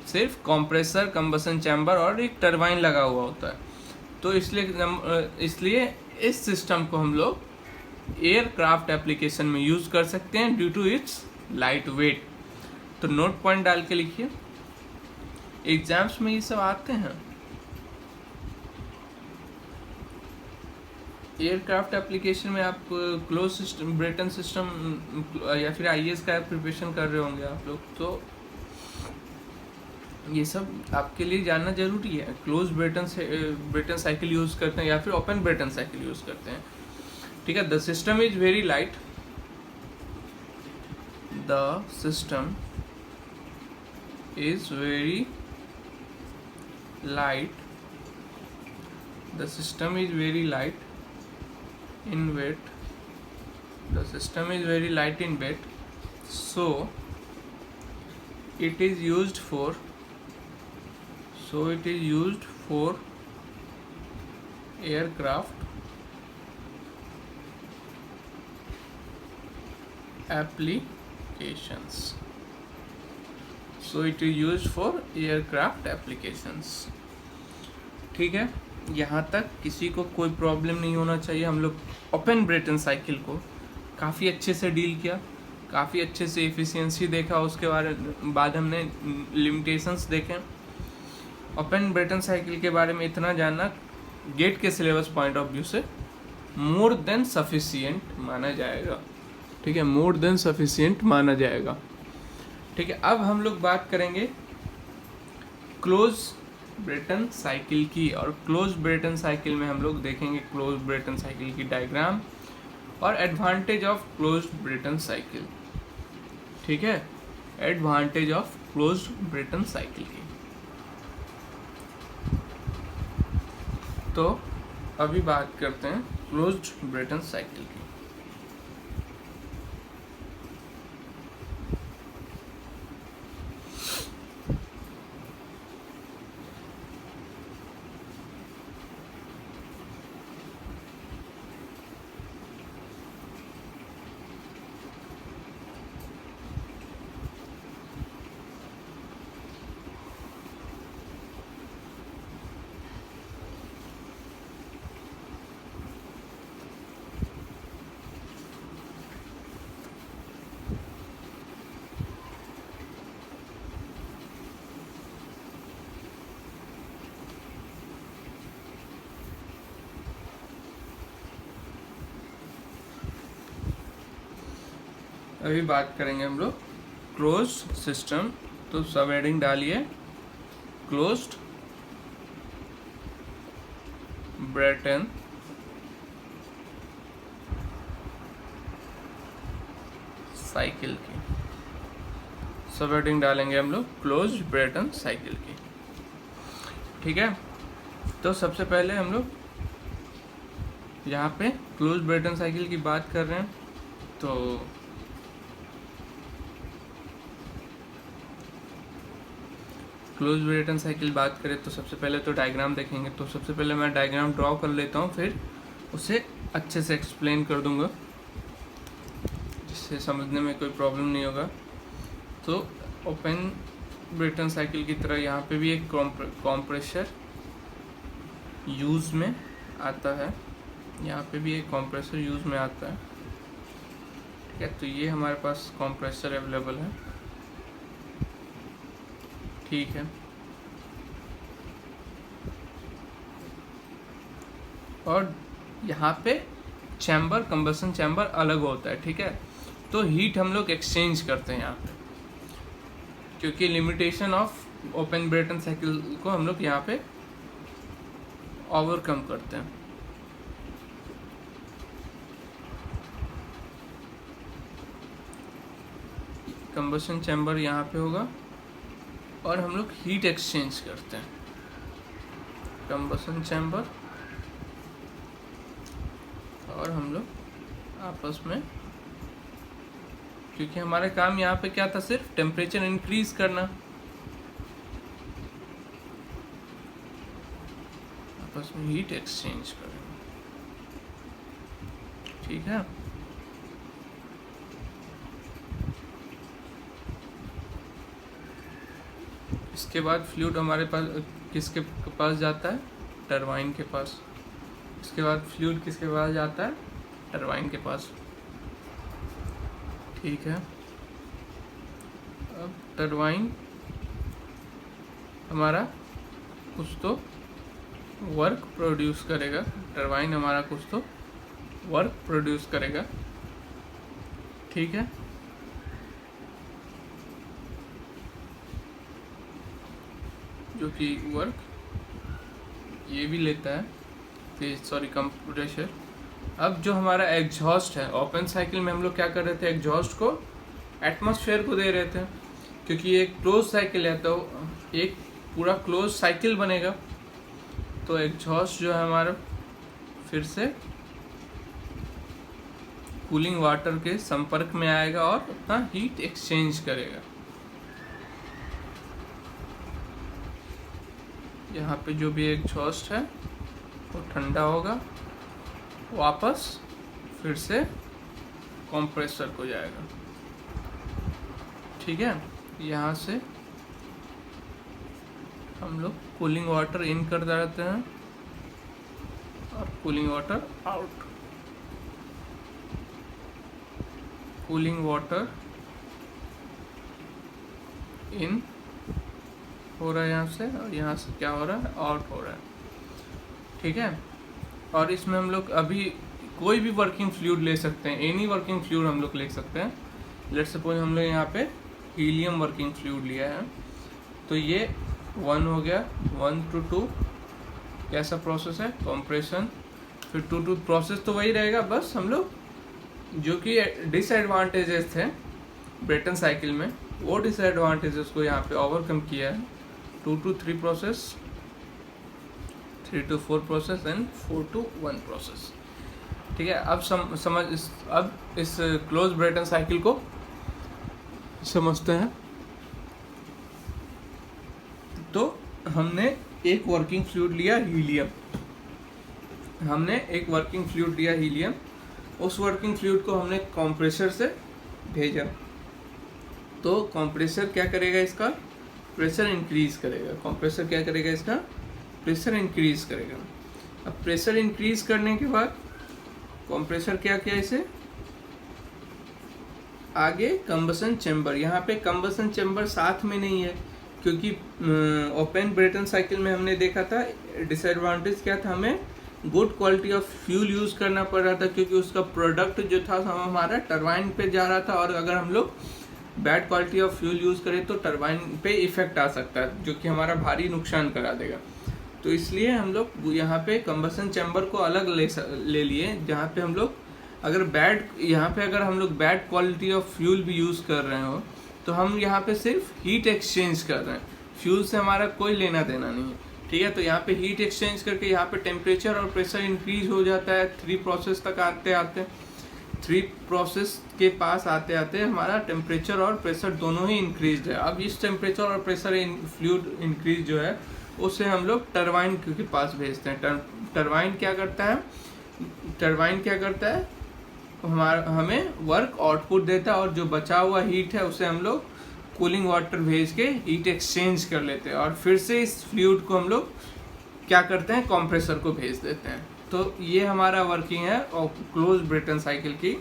सिर्फ कंप्रेसर, कंबसन चैम्बर और एक टरबाइन लगा हुआ होता है। तो इसलिए इस सिस्टम को हम लोग एयरक्राफ्ट एप्लीकेशन में यूज़ कर सकते हैं due to its light weight. तो नोट पॉइंट डाल के लिखिए, एग्जाम्स में ये सब आते हैं। एयरक्राफ्ट एप्लीकेशन में आप क्लोज सिस्टम ब्रेटन सिस्टम या फिर आईएएस का प्रिपरेशन कर रहे होंगे आप लोग, तो ये सब आपके लिए जानना जरूरी है। क्लोज ब्रेटन साइकिल यूज़ करते हैं या फिर ओपन ब्रेटन साइकिल यूज़ करते हैं, ठीक है। The system is very light, the system is very light, the system is very light in weight, the system is very light in weight, so it is used for aircraft applications, ठीक है। यहाँ तक किसी को कोई प्रॉब्लम नहीं होना चाहिए। हम लोग ओपन ब्रेटन साइकिल को काफ़ी अच्छे से डील किया, काफ़ी अच्छे से एफिशिएंसी देखा, उसके बाद हमने लिमिटेशंस देखे। ओपन ब्रेटन साइकिल के बारे में इतना जानना गेट के सिलेबस पॉइंट ऑफ व्यू से मोर देन सफिशिएंट माना जाएगा, ठीक है, मोर देन सफिशिएंट माना जाएगा, ठीक है। अब हम लोग बात करेंगे क्लोज ब्रेटन साइकिल की, और क्लोज ब्रेटन साइकिल में हम लोग देखेंगे क्लोज ब्रेटन साइकिल की डायग्राम और advantage of close Brayton cycle, ठीक है, advantage of close Brayton cycle की। तो अभी बात करते हैं क्लोज ब्रेटन साइकिल की। अभी बात करेंगे हम लोग क्लोज सिस्टम। तो सब हेडिंग डालिए, क्लोज्ड ब्रेटन साइकिल की, सब हेडिंग डालेंगे हम लोग क्लोज ब्रेटन साइकिल की, ठीक है। तो सबसे पहले हम लोग यहाँ पे क्लोज ब्रेटन साइकिल की बात कर रहे हैं। तो क्लोज ब्रेटन साइकिल बात करें तो सबसे पहले तो डायग्राम देखेंगे। तो सबसे पहले मैं डायग्राम ड्रॉ कर लेता हूँ, फिर उसे अच्छे से एक्सप्लेन कर दूंगा जिससे समझने में कोई प्रॉब्लम नहीं होगा। तो ओपन ब्रेटन साइकिल की तरह यहाँ पे भी एक कंप्रेसर यूज़ में आता है, यहाँ पे भी एक कंप्रेसर यूज़ में आता है, ठीक है। तो ये हमारे पास कंप्रेसर अवेलेबल है, ठीक है। और यहाँ पे चैम्बर, कंबसन चैम्बर अलग होता है, ठीक है। तो हीट हम लोग एक्सचेंज करते हैं यहाँ पे, क्योंकि limitation of open Brayton cycle को हम लोग यहाँ पे ओवरकम करते हैं। कंबशन चैम्बर यहाँ पे होगा और हम लोग हीट एक्सचेंज करते हैं। कंबशन चैम्बर और हम लोग आपस में, क्योंकि हमारा काम यहाँ पे क्या था, सिर्फ टेम्परेचर इंक्रीज करना, आपस में हीट एक्सचेंज करेंगे। ठीक है, इसके बाद फ्लूइड हमारे पास किसके पास जाता है, टरबाइन के पास। इसके बाद फ्लूइड किसके पास जाता है, टरबाइन के पास। ठीक है, अब टरबाइन हमारा कुछ तो वर्क प्रोड्यूस करेगा, टरबाइन हमारा कुछ तो वर्क प्रोड्यूस करेगा। ठीक है, जो कि वर्क ये भी लेता है, सॉरी कंप्रेसर। अब जो हमारा एग्जॉस्ट है, ओपन साइकिल में हम लोग क्या कर रहे थे, एग्जॉस्ट को एटमॉस्फेयर को दे रहे थे, क्योंकि ये क्लोज साइकिल है तो एक पूरा क्लोज साइकिल बनेगा। तो एग्जॉस्ट जो है हमारा फिर से कूलिंग वाटर के संपर्क में आएगा और अपना हीट एक्सचेंज करेगा। यहाँ पे जो भी एग्जॉस्ट है वो ठंडा होगा, वापस फिर से कंप्रेसर को जाएगा। ठीक है, यहाँ से हम लोग कूलिंग वाटर इन कर देते हैं और cooling water out. Cooling water in हो रहा है यहाँ से, और यहाँ से क्या हो रहा है, आउट हो रहा है। ठीक है, और इसमें हम लोग अभी कोई भी वर्किंग फ्लूइड ले सकते हैं, एनी वर्किंग फ्लूइड हम लोग ले सकते हैं। लेट्स सपोज हम लोग यहाँ पे हीलियम वर्किंग फ्लूइड लिया है, तो ये 1 हो गया, 1 to 2 कैसा प्रोसेस है, कंप्रेशन, फिर 2 to प्रोसेस तो वही रहेगा, बस हम लोग जो कि डिसएडवांटेजेस थे ब्रेटन साइकिल में, वो डिसएडवांटेजेस को यहाँ पे ओवरकम किया है। 2 to 3 process, 3 to 4 process and 4 to 1 process. ठीक है, अब अब इस क्लोज ब्रेटन साइकिल को समझते हैं। तो हमने एक वर्किंग फ्लूइड लिया हीलियम, उस वर्किंग फ्लूइड को हमने कंप्रेसर से भेजा। तो कंप्रेसर क्या करेगा, इसका प्रेशर इंक्रीज करेगा। कंप्रेसर क्या करेगा, इसका प्रेशर इंक्रीज करेगा। अब प्रेशर इंक्रीज करने के बाद कंप्रेसर क्या किया, इसे आगे कंबसन चेंबर, यहाँ पे कंबसन चेंबर साथ में नहीं है, क्योंकि ओपन ब्रेटन साइकिल में हमने देखा था डिसएडवांटेज क्या था, हमें good quality of fuel use करना पड़ रहा था, क्योंकि उसका प्रोडक्ट जो था हमारा टरबाइन पे जा रहा था, और अगर हम लोग bad quality of fuel use करें तो टरबाइन पे इफेक्ट आ सकता है, जो कि हमारा भारी नुकसान करा देगा। तो इसलिए हम लोग यहाँ पे कंबसन चैम्बर को अलग ले लिए, जहाँ पे हम लोग अगर हम लोग बैड क्वालिटी ऑफ फ्यूल भी यूज़ कर रहे हो, तो हम यहाँ पे सिर्फ हीट एक्सचेंज कर रहे हैं, फ्यूल से हमारा कोई लेना देना नहीं है। ठीक है, तो यहाँ पे हीट एक्सचेंज करके यहाँ पे टेम्परेचर और प्रेशर इंक्रीज हो जाता है। 3 प्रोसेस तक आते आते हमारा टेम्परेचर और प्रेशर दोनों ही इंक्रीज है। अब इस टेम्परेचर और प्रेशर फ्लूइड इंक्रीज जो है उसे हम लोग टरबाइन के पास भेजते हैं। टरबाइन क्या करता है, हमें वर्क आउटपुट देता है, और जो बचा हुआ हीट है उसे हम लोग कूलिंग वाटर भेज के हीट एक्सचेंज कर लेते हैं, और फिर से इस फ्लूइड को हम लोग क्या करते हैं, कंप्रेसर को भेज देते हैं। तो ये हमारा वर्किंग है और क्लोज ब्रेटन साइकिल की।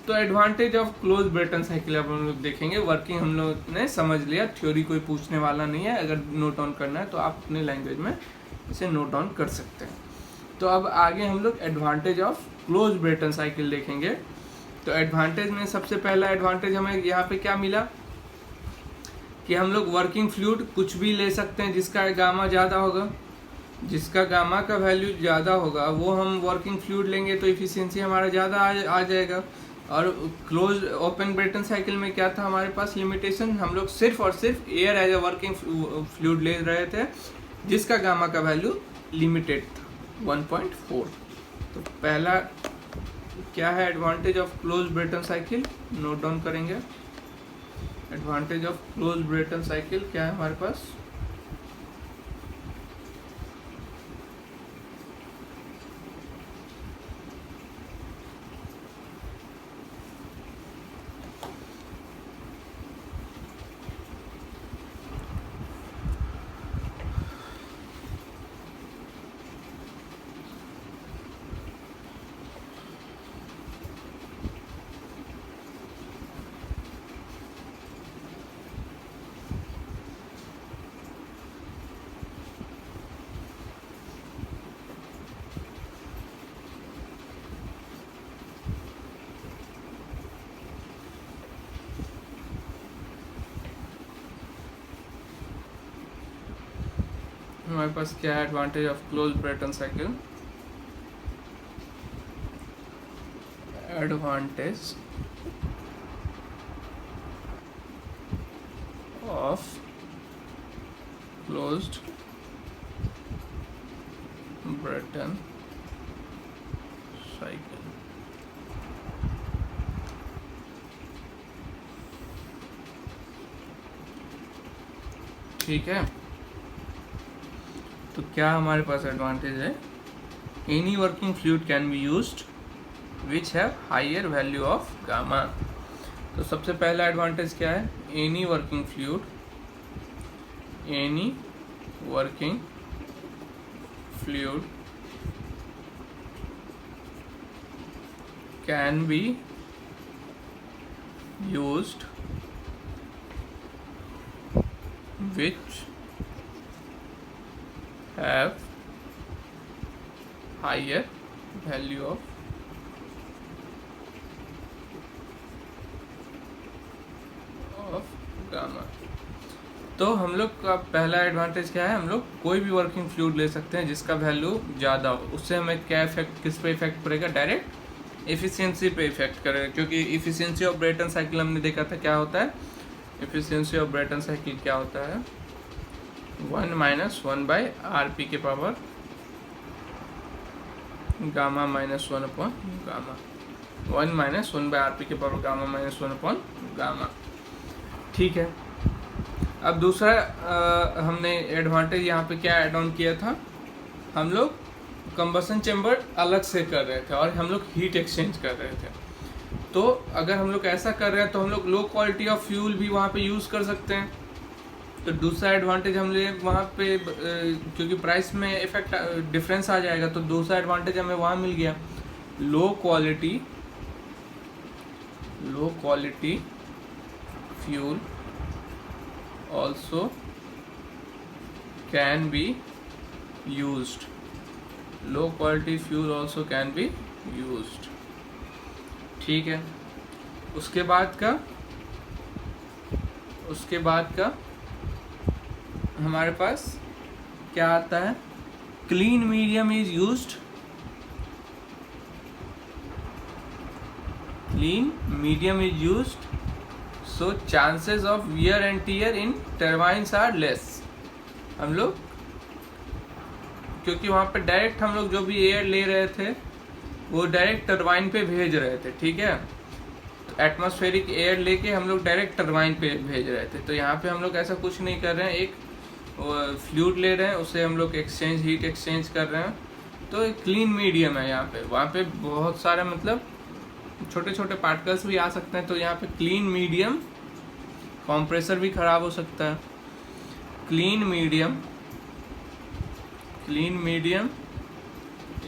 तो advantage of close Brayton cycle अब हम लोग देखेंगे। वर्किंग हम लोग ने समझ लिया, थ्योरी कोई पूछने वाला नहीं है, अगर नोट डाउन करना है तो आप अपने लैंग्वेज में इसे नोट डाउन कर सकते हैं। तो अब आगे हम लोग advantage of close Brayton cycle देखेंगे। तो एडवांटेज में सबसे पहला एडवांटेज हमें यहाँ पे क्या मिला कि हम लोग वर्किंग फ्लूइड कुछ भी ले सकते हैं जिसका गामा ज़्यादा होगा। जिसका गामा का वैल्यू ज़्यादा होगा वो हम वर्किंग फ्लूइड लेंगे तो इफिशियंसी हमारा ज़्यादा आ जाएगा। और क्लोज ओपन ब्रेटन साइकिल में क्या था हमारे पास लिमिटेशन, हम लोग सिर्फ और सिर्फ air as a working fluid ले रहे थे जिसका गामा का वैल्यू लिमिटेड था 1.4। तो पहला क्या है advantage of close Brayton cycle, note down करेंगे। Advantage of close Brayton cycle क्या है हमारे पास, हमारे पास क्या है advantage of close Brayton cycle, advantage of closed Brayton cycle. ठीक है, तो क्या हमारे पास एडवांटेज है, any working fluid can be used which have higher value of gamma. तो सबसे पहला एडवांटेज क्या है, any working fluid, any working fluid can be used which have higher value of gamma. तो हम लोग का पहला एडवांटेज क्या है, हम लोग कोई भी वर्किंग फ्लूइड ले सकते हैं जिसका वैल्यू ज़्यादा हो, उससे हमें क्या इफेक्ट, किस पे इफेक्ट पड़ेगा, डायरेक्ट एफिशिएंसी पे इफेक्ट करेगा। क्योंकि एफिशिएंसी ऑफ ब्रेटन साइकिल हमने देखा था क्या होता है, एफिशिएंसी ऑफ ब्रेटन साइकिल क्या होता है, 1 - 1 बाय RP के power gamma -1 upon gamma, 1 - 1 by RP के पावर गामा -1 अपॉन गामा। ठीक है, अब दूसरा हमने एडवांटेज यहाँ पे क्या ऐड ऑन किया था, हम लोग कंबसन चेम्बर अलग से कर रहे थे और हम लोग हीट एक्सचेंज कर रहे थे। तो अगर हम लोग ऐसा कर रहे हैं तो हम लोग लो क्वालिटी ऑफ फ्यूल भी वहाँ पे यूज़ कर सकते हैं। तो दूसरा एडवांटेज हम लोग वहाँ पे क्योंकि प्राइस में इफेक्ट डिफरेंस आ जाएगा, तो दूसरा एडवांटेज हमें वहाँ मिल गया, low quality fuel also can be used, low quality fuel also can be used। ठीक है, उसके बाद का हमारे पास क्या आता है, clean medium is used, clean medium is used so chances of wear and tear in turbines are less। हम लोग क्योंकि वहाँ पे डायरेक्ट हम लोग जो भी एयर ले रहे थे वो डायरेक्ट टरबाइन पे भेज रहे थे। ठीक है, तो एटमॉस्फेरिक एयर लेके हम लोग डायरेक्ट टरबाइन पे भेज रहे थे। तो यहाँ पे हम लोग ऐसा कुछ नहीं कर रहे हैं, एक फ्लूइड ले रहे हैं उसे हम लोग हीट एक्सचेंज कर रहे हैं। तो एक क्लीन मीडियम है यहाँ पे, वहाँ पे बहुत सारे मतलब छोटे छोटे पार्टिकल्स भी आ सकते हैं। तो यहाँ पे क्लीन मीडियम, कंप्रेसर भी खराब हो सकता है। Clean medium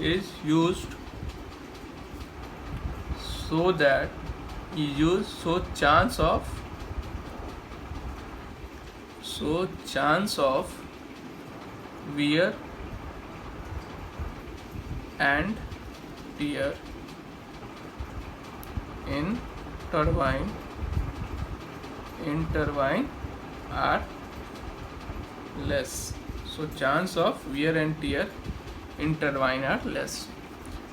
is used so that you use chance of wear and tear in turbine are less, so chance of wear and tear in turbine are less.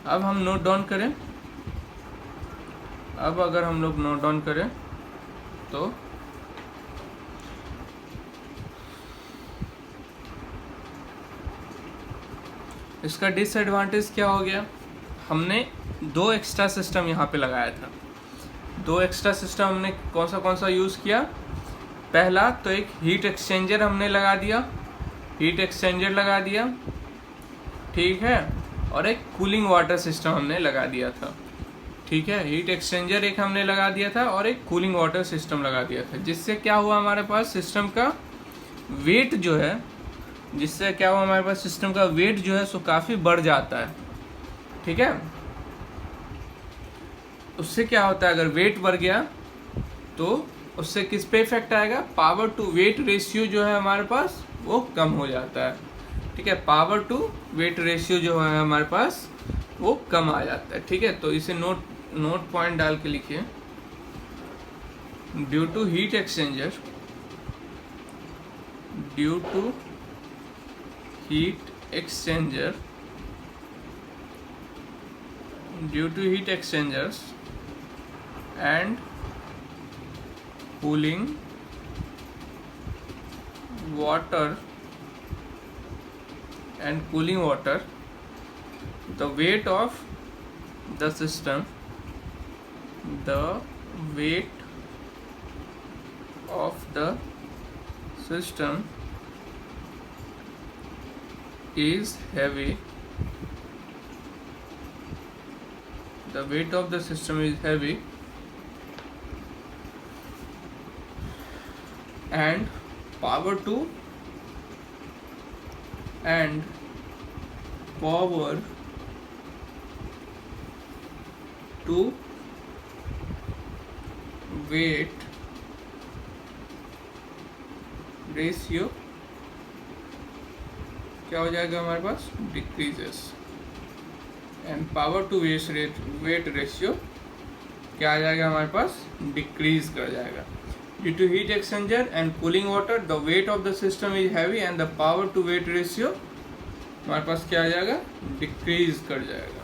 अब हम नोट डाउन करें, अब अगर हम लोग नोट डाउन करें तो इसका डिसएडवांटेज क्या हो गया, हमने 2 एक्स्ट्रा सिस्टम यहाँ पे लगाया था। 2 एक्स्ट्रा सिस्टम हमने कौन सा यूज़ किया, पहला तो एक हीट एक्सचेंजर हमने लगा दिया, हीट एक्सचेंजर लगा दिया, ठीक है, और एक कूलिंग वाटर सिस्टम हमने लगा दिया था, ठीक है। हीट एक्सचेंजर एक हमने लगा दिया था और एक कूलिंग वाटर सिस्टम लगा दिया था, जिससे क्या हुआ हमारे पास सिस्टम का वेट जो है, जिससे क्या हुआ हमारे पास सिस्टम का वेट जो है सो काफ़ी बढ़ जाता है, ठीक है। उससे क्या होता है, अगर वेट बढ़ गया तो उससे किस पे इफेक्ट आएगा, पावर टू वेट रेशियो जो है हमारे पास वो कम हो जाता है, ठीक है। पावर टू वेट रेशियो जो है हमारे पास वो कम आ जाता है, ठीक है। तो इसे नोट पॉइंट डाल के लिखिए, due to heat exchanger, due to heat exchanger, due to heat exchangers and cooling water and cooling water, the weight of the system, the weight of the system is heavy, the weight of the system is heavy and power to weight ratio क्या हो जाएगा हमारे पास, decreases, and power to weight ratio क्या आ जाएगा हमारे पास, डिक्रीज कर जाएगा। Due to heat exchanger and cooling water, the weight of the system is heavy and the power to weight ratio हमारे पास क्या आ जाएगा, डिक्रीज कर जाएगा।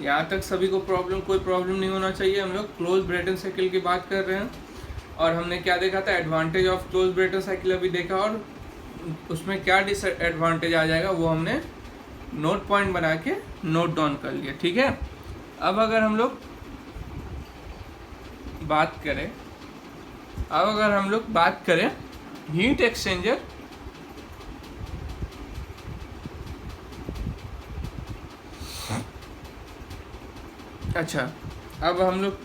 यहाँ तक सभी को कोई प्रॉब्लम नहीं होना चाहिए। हम लोग क्लोज ब्रेटन साइकिल की बात कर रहे हैं और हमने क्या देखा था, advantage of close Brayton cycle अभी देखा, और उसमें क्या डिसएडवांटेज आ जाएगा वो हमने नोट पॉइंट बना के नोट डाउन कर लिया, ठीक है। अब अगर हम लोग बात करें हीट एक्सचेंजर, अच्छा, अब हम लोग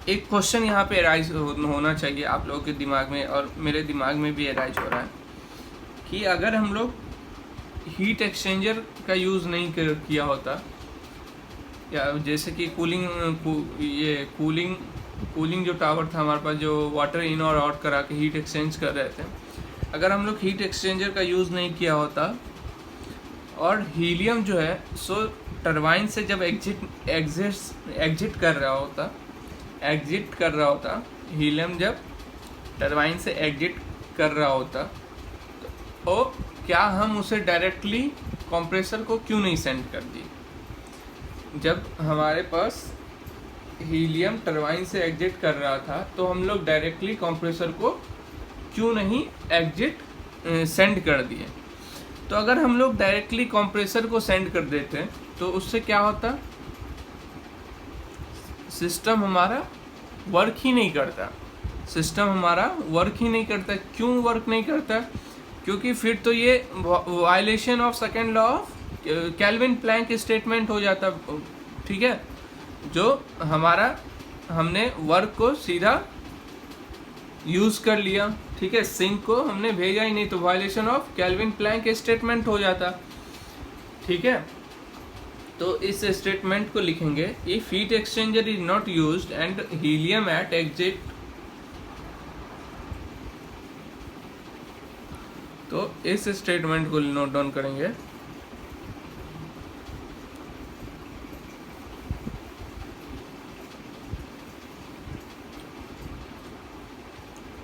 एक क्वेश्चन यहाँ पे अराइज होना चाहिए आप लोगों के दिमाग में, और मेरे दिमाग में भी अराइज हो रहा है कि अगर हम लोग हीट एक्सचेंजर का यूज़ नहीं किया होता, या जैसे कि कूलिंग जो टावर था हमारे पास, जो वाटर इन और आउट करा के हीट एक्सचेंज कर रहे थे, अगर हम लोग हीट एक्सचेंजर का यूज़ नहीं किया होता और हीलियम जो है सो टरबाइन से जब एग्जिट कर रहा होता, हीलियम जब टरबाइन से एग्जिट कर रहा होता, तो क्या हम उसे डायरेक्टली कंप्रेसर को क्यों नहीं सेंड कर दिए। जब हमारे पास हीलियम टरबाइन से एग्जिट कर रहा था तो हम लोग डायरेक्टली कंप्रेसर को क्यों नहीं सेंड कर दिए। तो अगर हम लोग डायरेक्टली कंप्रेसर को सेंड कर देते तो उससे क्या होता, सिस्टम हमारा वर्क ही नहीं करता, क्यों वर्क नहीं करता, क्योंकि फिर तो ये violation of second law of Kelvin Planck statement हो जाता, ठीक है। जो हमने वर्क को सीधा यूज़ कर लिया, ठीक है, सिंक को हमने भेजा ही नहीं, तो violation of Kelvin Planck statement हो जाता, ठीक है। तो इस स्टेटमेंट को लिखेंगे, if heat exchanger is not used and helium at exit, तो इस स्टेटमेंट को नोट डाउन करेंगे,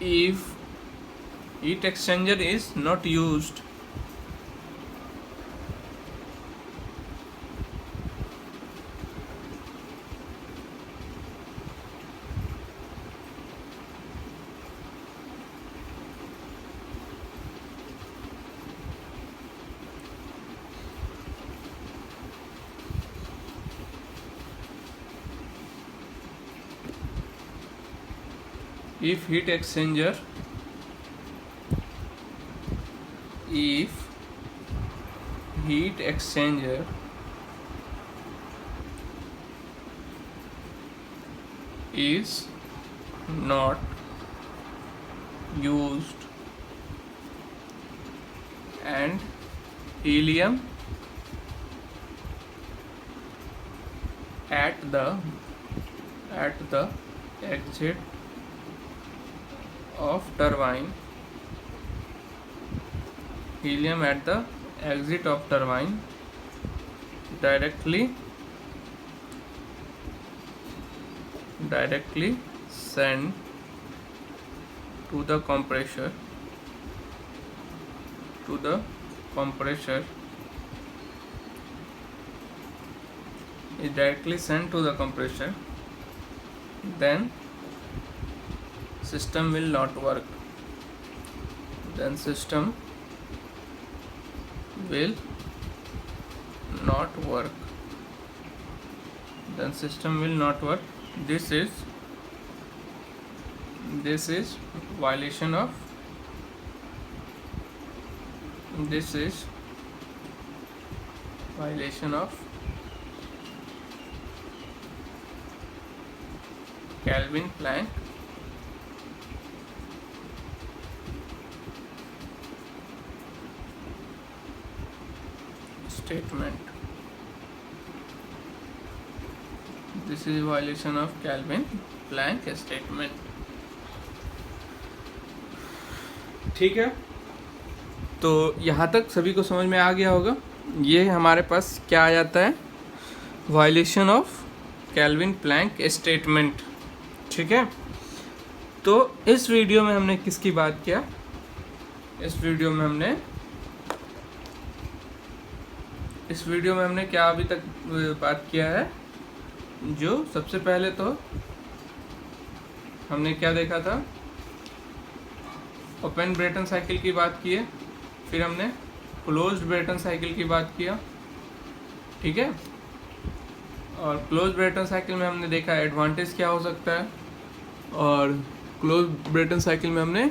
if heat exchanger is not used if heat exchanger is not used and helium at the exit of turbine directly sent to the compressor is directly sent to the compressor, then system will not work. This is violation of Kelvin-Planck statement. This is violation of Kelvin-Planck statement. ठीक है, तो यहाँ तक सभी को समझ में आ गया होगा। ये हमारे पास क्या आ जाता है, वायलेशन ऑफ केल्विन-प्लैंक स्टेटमेंट। ठीक है, तो इस वीडियो में हमने किसकी बात किया, इस वीडियो में हमने क्या अभी तक बात किया है, जो सबसे पहले तो हमने क्या देखा था, ओपन ब्रेटन साइकिल की बात की है, फिर हमने क्लोज्ड ब्रेटन साइकिल की बात किया। ठीक है, और क्लोज्ड ब्रेटन साइकिल में हमने देखा एडवांटेज क्या हो सकता है, और क्लोज्ड ब्रेटन साइकिल में हमने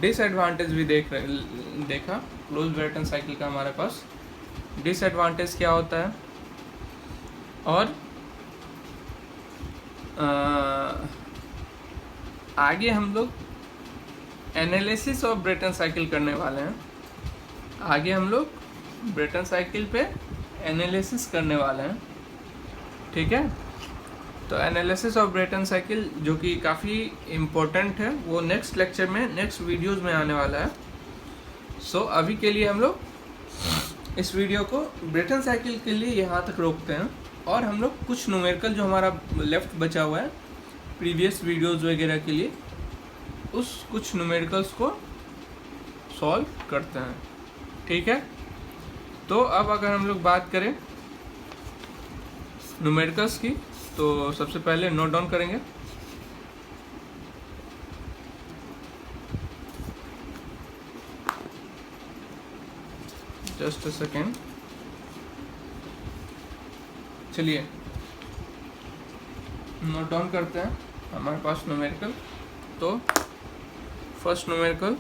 डिसएडवांटेज भी देखा। क्लोज्ड ब्रेटन साइकिल का हमारे पास डिसएडवांटेज क्या होता है, और आगे हम लोग एनालिसिस ऑफ ब्रेटन साइकिल करने वाले हैं। आगे हम लोग ब्रेटन साइकिल पे एनालिसिस करने वाले हैं। ठीक है, तो एनालिसिस ऑफ ब्रेटन साइकिल जो कि काफ़ी इम्पोर्टेंट है, वो नेक्स्ट लेक्चर में, नेक्स्ट वीडियोस में आने वाला है। सो अभी के लिए हम लोग इस वीडियो को ब्रेटन साइकिल के लिए यहाँ तक रोकते हैं, और हम लोग कुछ न्यूमेरिकल जो हमारा लेफ्ट बचा हुआ है प्रीवियस वीडियोस वगैरह के लिए, उस कुछ न्यूमेरिकल्स को सॉल्व करते हैं। ठीक है, तो अब अगर हम लोग बात करें न्यूमेरिकल्स की, तो सबसे पहले नोट डाउन करेंगे। जस्ट अ सेकेंड, चलिए नोट डाउन करते हैं हमारे पास न्यूमेरिकल। तो फर्स्ट न्यूमेरिकल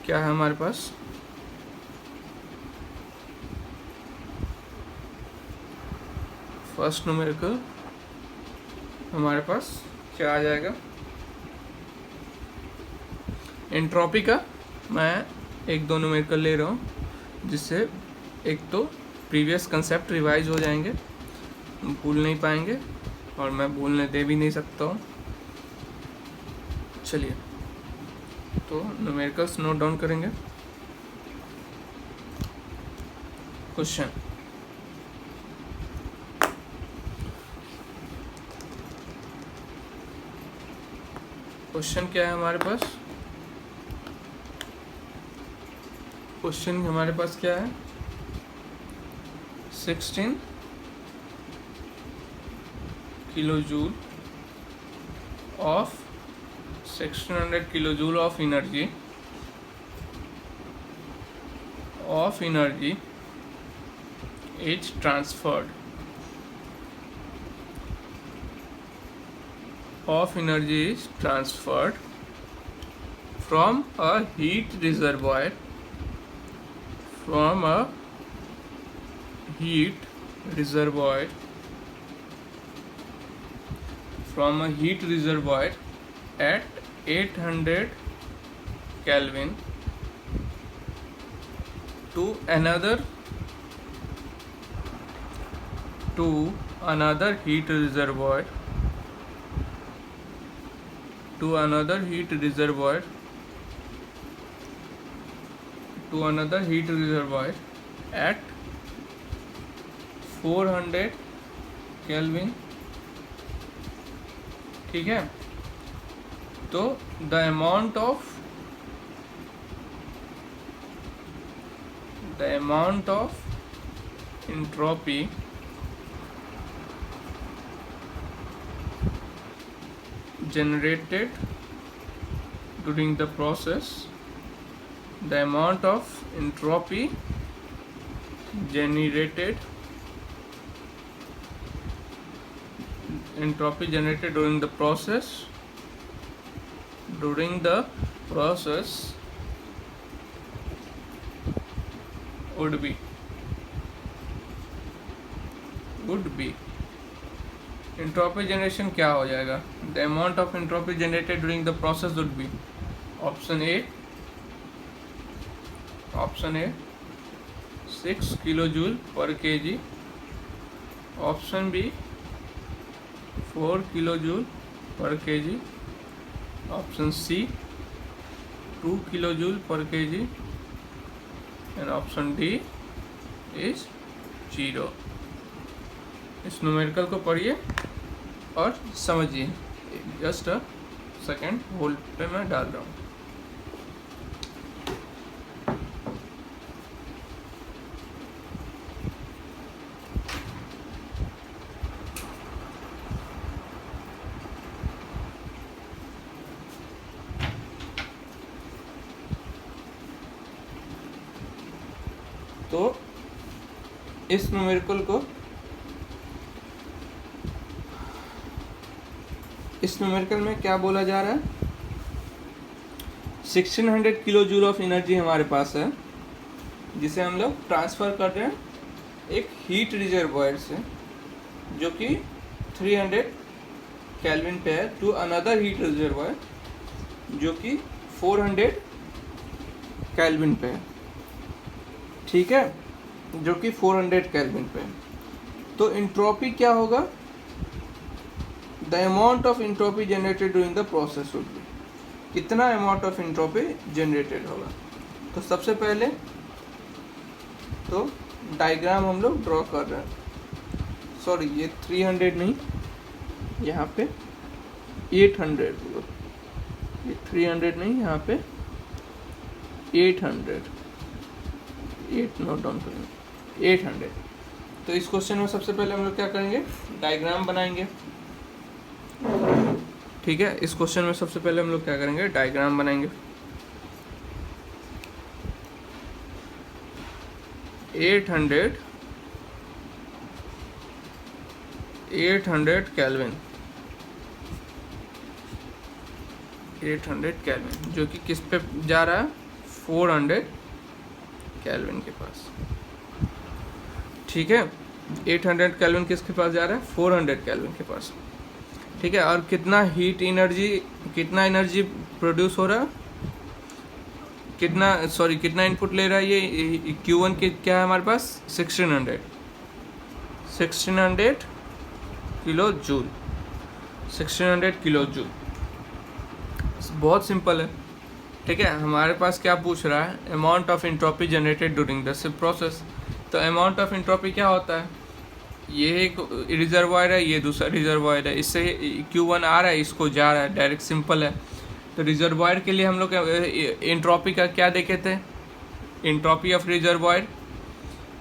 क्या है हमारे पास, फर्स्ट न्यूमेरिकल हमारे पास क्या आ जाएगा, एंट्रोपी का। मैं एक दो न्यूमेरिकल ले रहा हूँ, जिससे एक तो प्रीवियस कंसेप्ट रिवाइज हो जाएंगे, भूल नहीं पाएंगे, और मैं भूलने दे भी नहीं सकता हूँ। चलिए, तो न्यूमेरिकल्स नोट डाउन करेंगे। क्वेश्चन, क्वेश्चन क्या है हमारे पास, क्वेश्चन हमारे पास क्या है, 16 kilo joule of 1600 kilo joule of energy is transferred from a heat reservoir at 800 Kelvin to another heat reservoir at 400 Kelvin। ठीक है, तो the amount of entropy generated during the process during the process would be entropy generation क्या हो जाएगा, the amount of entropy generated during the process would be option A 6 kilo joule per KG, option B 4 kilo joule per KG, option C 2 kilo joule per KG and option D is 0। इस न्यूमेरिकल को पढ़िए और समझिए। जस्ट अ सेकेंड, होल्ड पे मैं डाल रहा हूँ। तो इस न्यूमेरिकल में क्या बोला जा रहा है, 1600 किलो जूल ऑफ एनर्जी हमारे पास है, जिसे हम लोग ट्रांसफ़र कर रहे हैं एक हीट रिजर्वायर से जो कि 300 केल्विन पे है टू अनदर हीट रिजर्वायर जो कि 400 केल्विन पे है। ठीक है, जो कि 400 केल्विन पे है। तो एंट्रोपी क्या होगा, the amount of entropy generated during the process would B, कितना अमाउंट ऑफ एंट्रोपी जनरेटेड होगा। तो सबसे पहले तो डायग्राम हम लोग ड्रॉ कर रहे हैं, सॉरी ये 300 नहीं, यहाँ पे 800, ये 300 नहीं, यहाँ पे 800 नोट डाउन करेंगे, 800। तो इस क्वेश्चन में सबसे पहले हम लोग क्या करेंगे, डायग्राम बनाएंगे। ठीक है, इस क्वेश्चन में सबसे पहले हम लोग क्या करेंगे, डायग्राम बनाएंगे। 800 केल्विन, 800 केल्विन जो कि किस पे जा रहा है, 400 केल्विन के पास। ठीक है, 800 केल्विन किसके पास जा रहा है, 400 केल्विन के पास। ठीक है, और कितना एनर्जी प्रोड्यूस हो रहा है, कितना इनपुट ले रहा है ये Q1 के क्या है हमारे पास, 1600 किलो जूल, 1600 किलो जूल। बहुत सिंपल है। ठीक है, हमारे पास क्या पूछ रहा है, amount of entropy generated during the process. तो अमाउंट ऑफ एंट्रोपी क्या होता है, ये एक रिजर्वायर है, ये दूसरा रिजर्वायर है, इससे Q1 आ रहा है, इसको जा रहा है, डायरेक्ट सिंपल है। तो रिजर्वायर के लिए हम लोग एंट्रोपी का क्या देखे थे, एंट्रोपी ऑफ रिजर्वॉयर,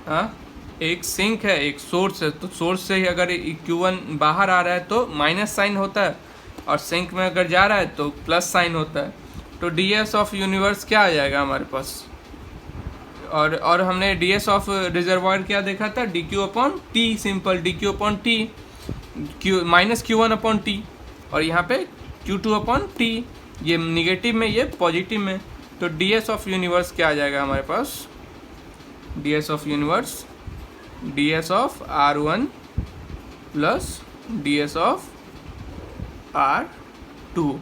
हाँ, एक सिंक है एक सोर्स है, तो सोर्स से ही अगर Q1 बाहर आ रहा है तो माइनस साइन होता है, और सिंक में अगर जा रहा है तो प्लस साइन होता है। तो ds ऑफ यूनिवर्स क्या आ जाएगा हमारे पास, और हमने ds ऑफ रिजर्वॉयर क्या देखा था, dq upon T, simple dq upon T, minus Q1 upon T, और यहाँ पे Q2 अपॉन टी, ये निगेटिव में ये पॉजिटिव में। तो ds ऑफ यूनिवर्स क्या आ जाएगा हमारे पास, ds of universe ds of R1 plus ds of R2,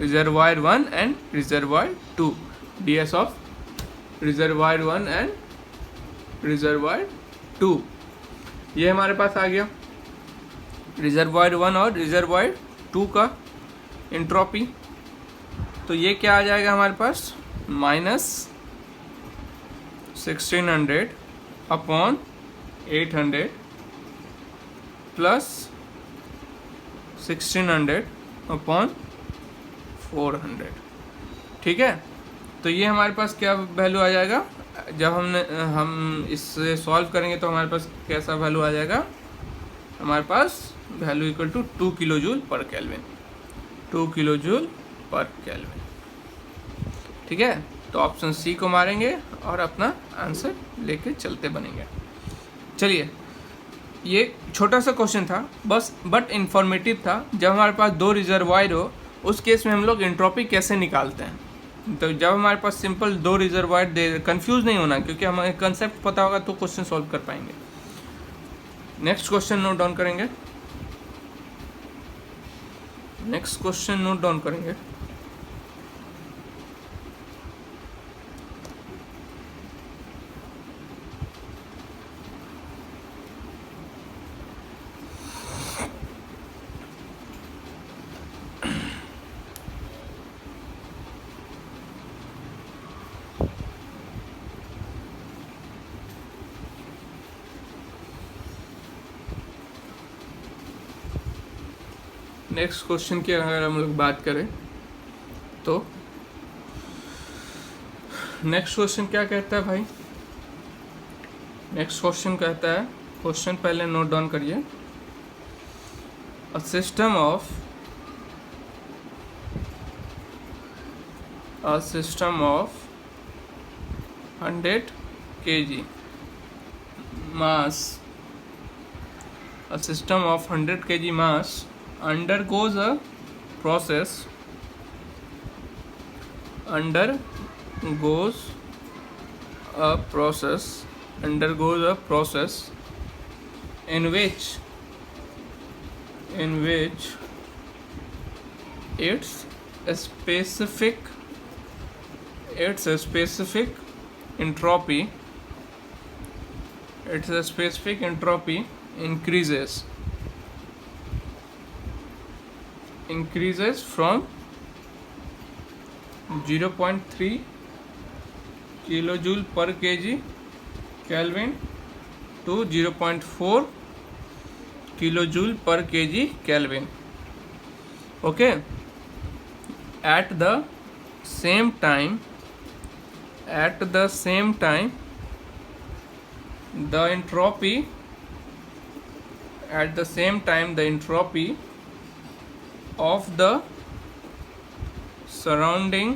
reservoir 1 and reservoir 2, ds of reservoir 1 and reservoir 2, ये हमारे पास आ गया रिजर्वायर 1 और रिजर्वायर 2 का एंट्रोपी। तो ये क्या आ जाएगा हमारे पास, माइनस 1600 अपॉन 800 प्लस 1600 अपॉन 400, ठीक है। तो ये हमारे पास क्या वैल्यू आ जाएगा, जब हम इससे सॉल्व करेंगे तो हमारे पास कैसा वैल्यू आ जाएगा, हमारे पास value equal to 2 kilo joule per kelvin, 2 kilo joule per kelvin, ठीक है। तो ऑप्शन सी को मारेंगे और अपना आंसर लेके चलते बनेंगे। चलिए, ये छोटा सा क्वेश्चन था बस, बट इंफॉर्मेटिव था। जब हमारे पास दो रिजर्वायर हो उस केस में हम लोग एंट्रोपी कैसे निकालते हैं। तो जब हमारे पास सिंपल दो रिजर्वायर दे, कंफ्यूज नहीं होना, क्योंकि हमें कंसेप्ट पता होगा तो क्वेश्चन सॉल्व कर पाएंगे। नेक्स्ट क्वेश्चन नोट डाउन करेंगे, नेक्स्ट क्वेश्चन नोट डाउन करेंगे। नेक्स्ट क्वेश्चन की अगर हम लोग बात करें तो नेक्स्ट क्वेश्चन क्या कहता है भाई, नेक्स्ट क्वेश्चन कहता है, क्वेश्चन पहले नोट डाउन करिए। A system of 100 kg mass, a system of 100 kg mass undergoes a process in which its specific entropy increases from 0.3 kilojoule per kg Kelvin to 0.4 kilojoule per kg Kelvin. Okay, at the same time the entropy of the surrounding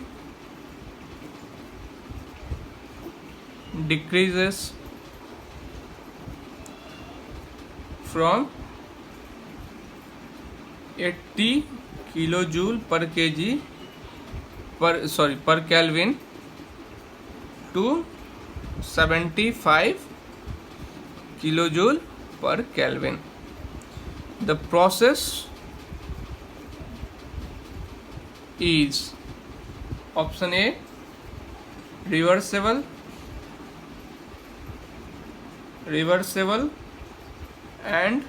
decreases from 80 kilojoule per kg per Kelvin to 75 kilojoule per Kelvin. The process is option A reversible and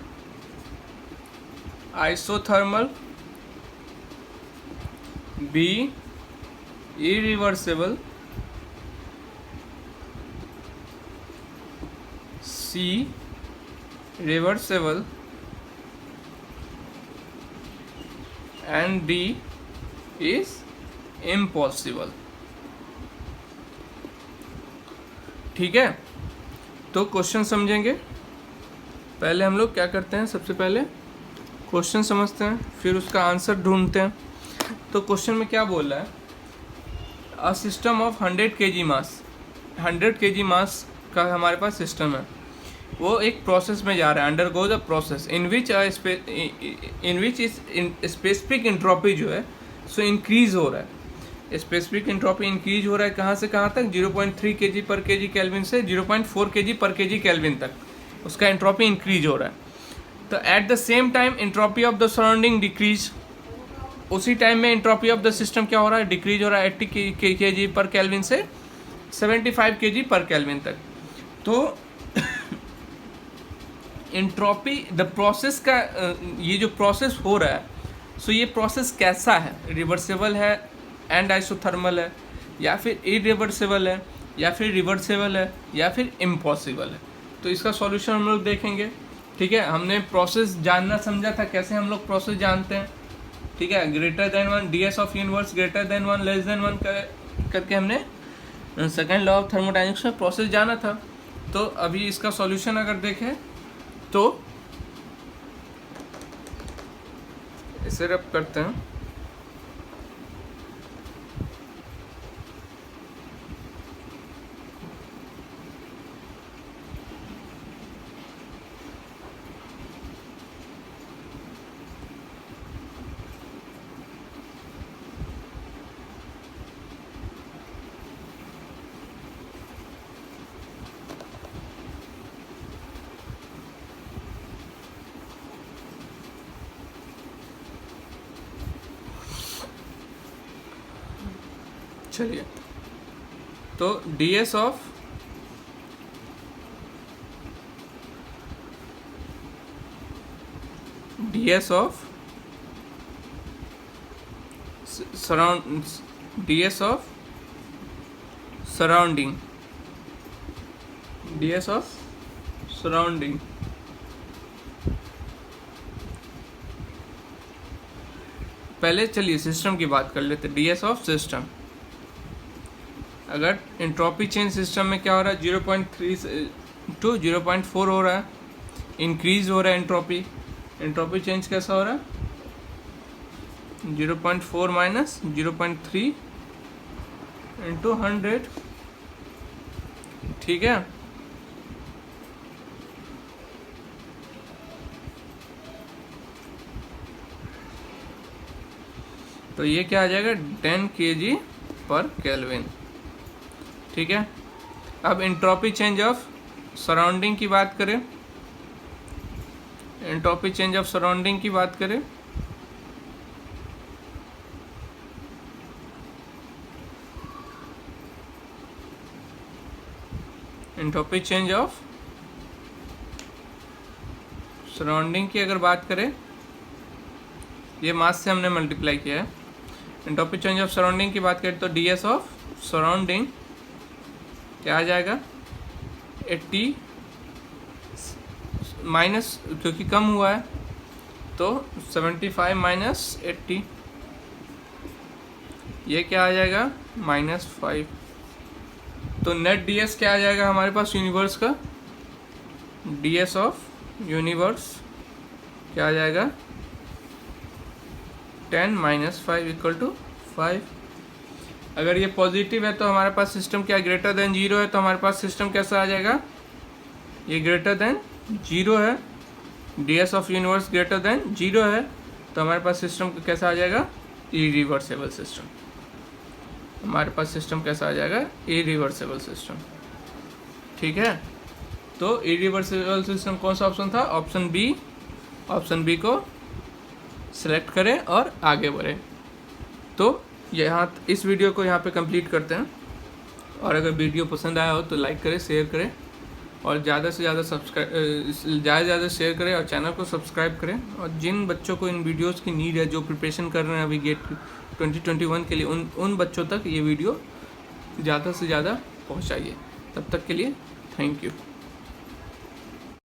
isothermal, B irreversible, C reversible, and D is impossible. ठीक है, तो क्वेश्चन समझेंगे। पहले हम लोग क्या करते हैं, सबसे पहले क्वेश्चन समझते हैं, फिर उसका आंसर ढूंढते हैं। तो क्वेश्चन में क्या बोल रहा है, a system of 100 kg mass, 100 kg मास का हमारे पास सिस्टम है, वो एक प्रोसेस में जा रहा है, undergoes a process in which इस स्पेसिफिक इंट्रोपी जो है सो इंक्रीज हो रहा है। स्पेसिफिक इंट्रोपी इंक्रीज हो रहा है कहाँ से कहाँ तक, 0.3 kg पर kg केल्विन से 0.4 kg पर kg केल्विन तक उसका इंट्रोपी इंक्रीज हो रहा है। तो at the same time entropy of the surrounding decrease, उसी टाइम में इंट्रोपी ऑफ द सिस्टम क्या हो रहा है, डिक्रीज हो रहा है 80 kg पर केल्विन से 75 kg पर केल्विन तक। तो इंट्रोपी द प्रोसेस का ये जो प्रोसेस हो रहा है, सो ये प्रोसेस कैसा है, रिवर्सिबल है एंड आइसोथर्मल है, या फिर इरिवर्सिबल है, या फिर रिवर्सिबल है, या फिर इम्पॉसिबल है। तो इसका सॉल्यूशन हम लोग देखेंगे। ठीक है, हमने प्रोसेस जानना समझा था, कैसे हम लोग प्रोसेस जानते हैं। ठीक है, greater than 1, ds of universe greater than 1 less than 1 करके हमने सेकेंड लॉ ऑफ थर्मोडायनेमिक्स में प्रोसेस जाना था। तो अभी इसका सॉल्यूशन अगर देखें तो इसे रब करते हैं। चलिए, तो ds ऑफ सराउंडिंग पहले चलिए सिस्टम की बात कर लेते। ds ऑफ सिस्टम, अगर इंट्रोपी चेंज सिस्टम में क्या हो रहा है, 0.3 टू 0.4 हो रहा है, इंक्रीज हो रहा है इंट्रोपी चेंज कैसा हो रहा है, 0.4 माइनस 0.3 इंटू 100। ठीक है, तो ये क्या आ जाएगा, 10 kg पर केल्विन। ठीक है, अब इंट्रोपी चेंज ऑफ सराउंडिंग की बात करें, इंट्रोपी चेंज ऑफ सराउंडिंग की बात करें, इंट्रोपी चेंज ऑफ सराउंडिंग की अगर बात करें, ये मास से हमने मल्टीप्लाई किया है। इंट्रोपी चेंज ऑफ सराउंडिंग की बात करें तो ds ऑफ सराउंडिंग क्या आ जाएगा, 80 माइनस, क्योंकि कम हुआ है तो 75 माइनस 80, ये क्या आ जाएगा, -5। तो नेट ds क्या आ जाएगा हमारे पास यूनिवर्स का, ds ऑफ यूनिवर्स क्या आ जाएगा, 10 माइनस 5 इक्वल टू 5। अगर ये पॉजिटिव है तो हमारे पास सिस्टम क्या, ग्रेटर देन 0 है, तो हमारे पास सिस्टम कैसा आ जाएगा, ये ग्रेटर देन 0 है, ds of universe greater than 0 है, तो हमारे पास सिस्टम कैसा आ जाएगा, इरिवर्सिबल सिस्टम। हमारे पास सिस्टम कैसा आ जाएगा, इरिवर्सिबल सिस्टम। ठीक है, तो इरिवर्सिबल सिस्टम कौन सा ऑप्शन था, ऑप्शन बी। ऑप्शन बी को सिलेक्ट करें और आगे बढ़ें। तो यहाँ इस वीडियो को यहाँ पे कंप्लीट करते हैं, और अगर वीडियो पसंद आया हो तो लाइक करें, शेयर करें, और ज़्यादा से ज़्यादा शेयर करें, और चैनल को सब्सक्राइब करें। और जिन बच्चों को इन वीडियोस की नीड है, जो प्रिपरेशन कर रहे हैं अभी गेट 2021 के लिए, उन बच्चों तक ये वीडियो ज़्यादा से ज़्यादा पहुँचाइए। तब तक के लिए थैंक यू।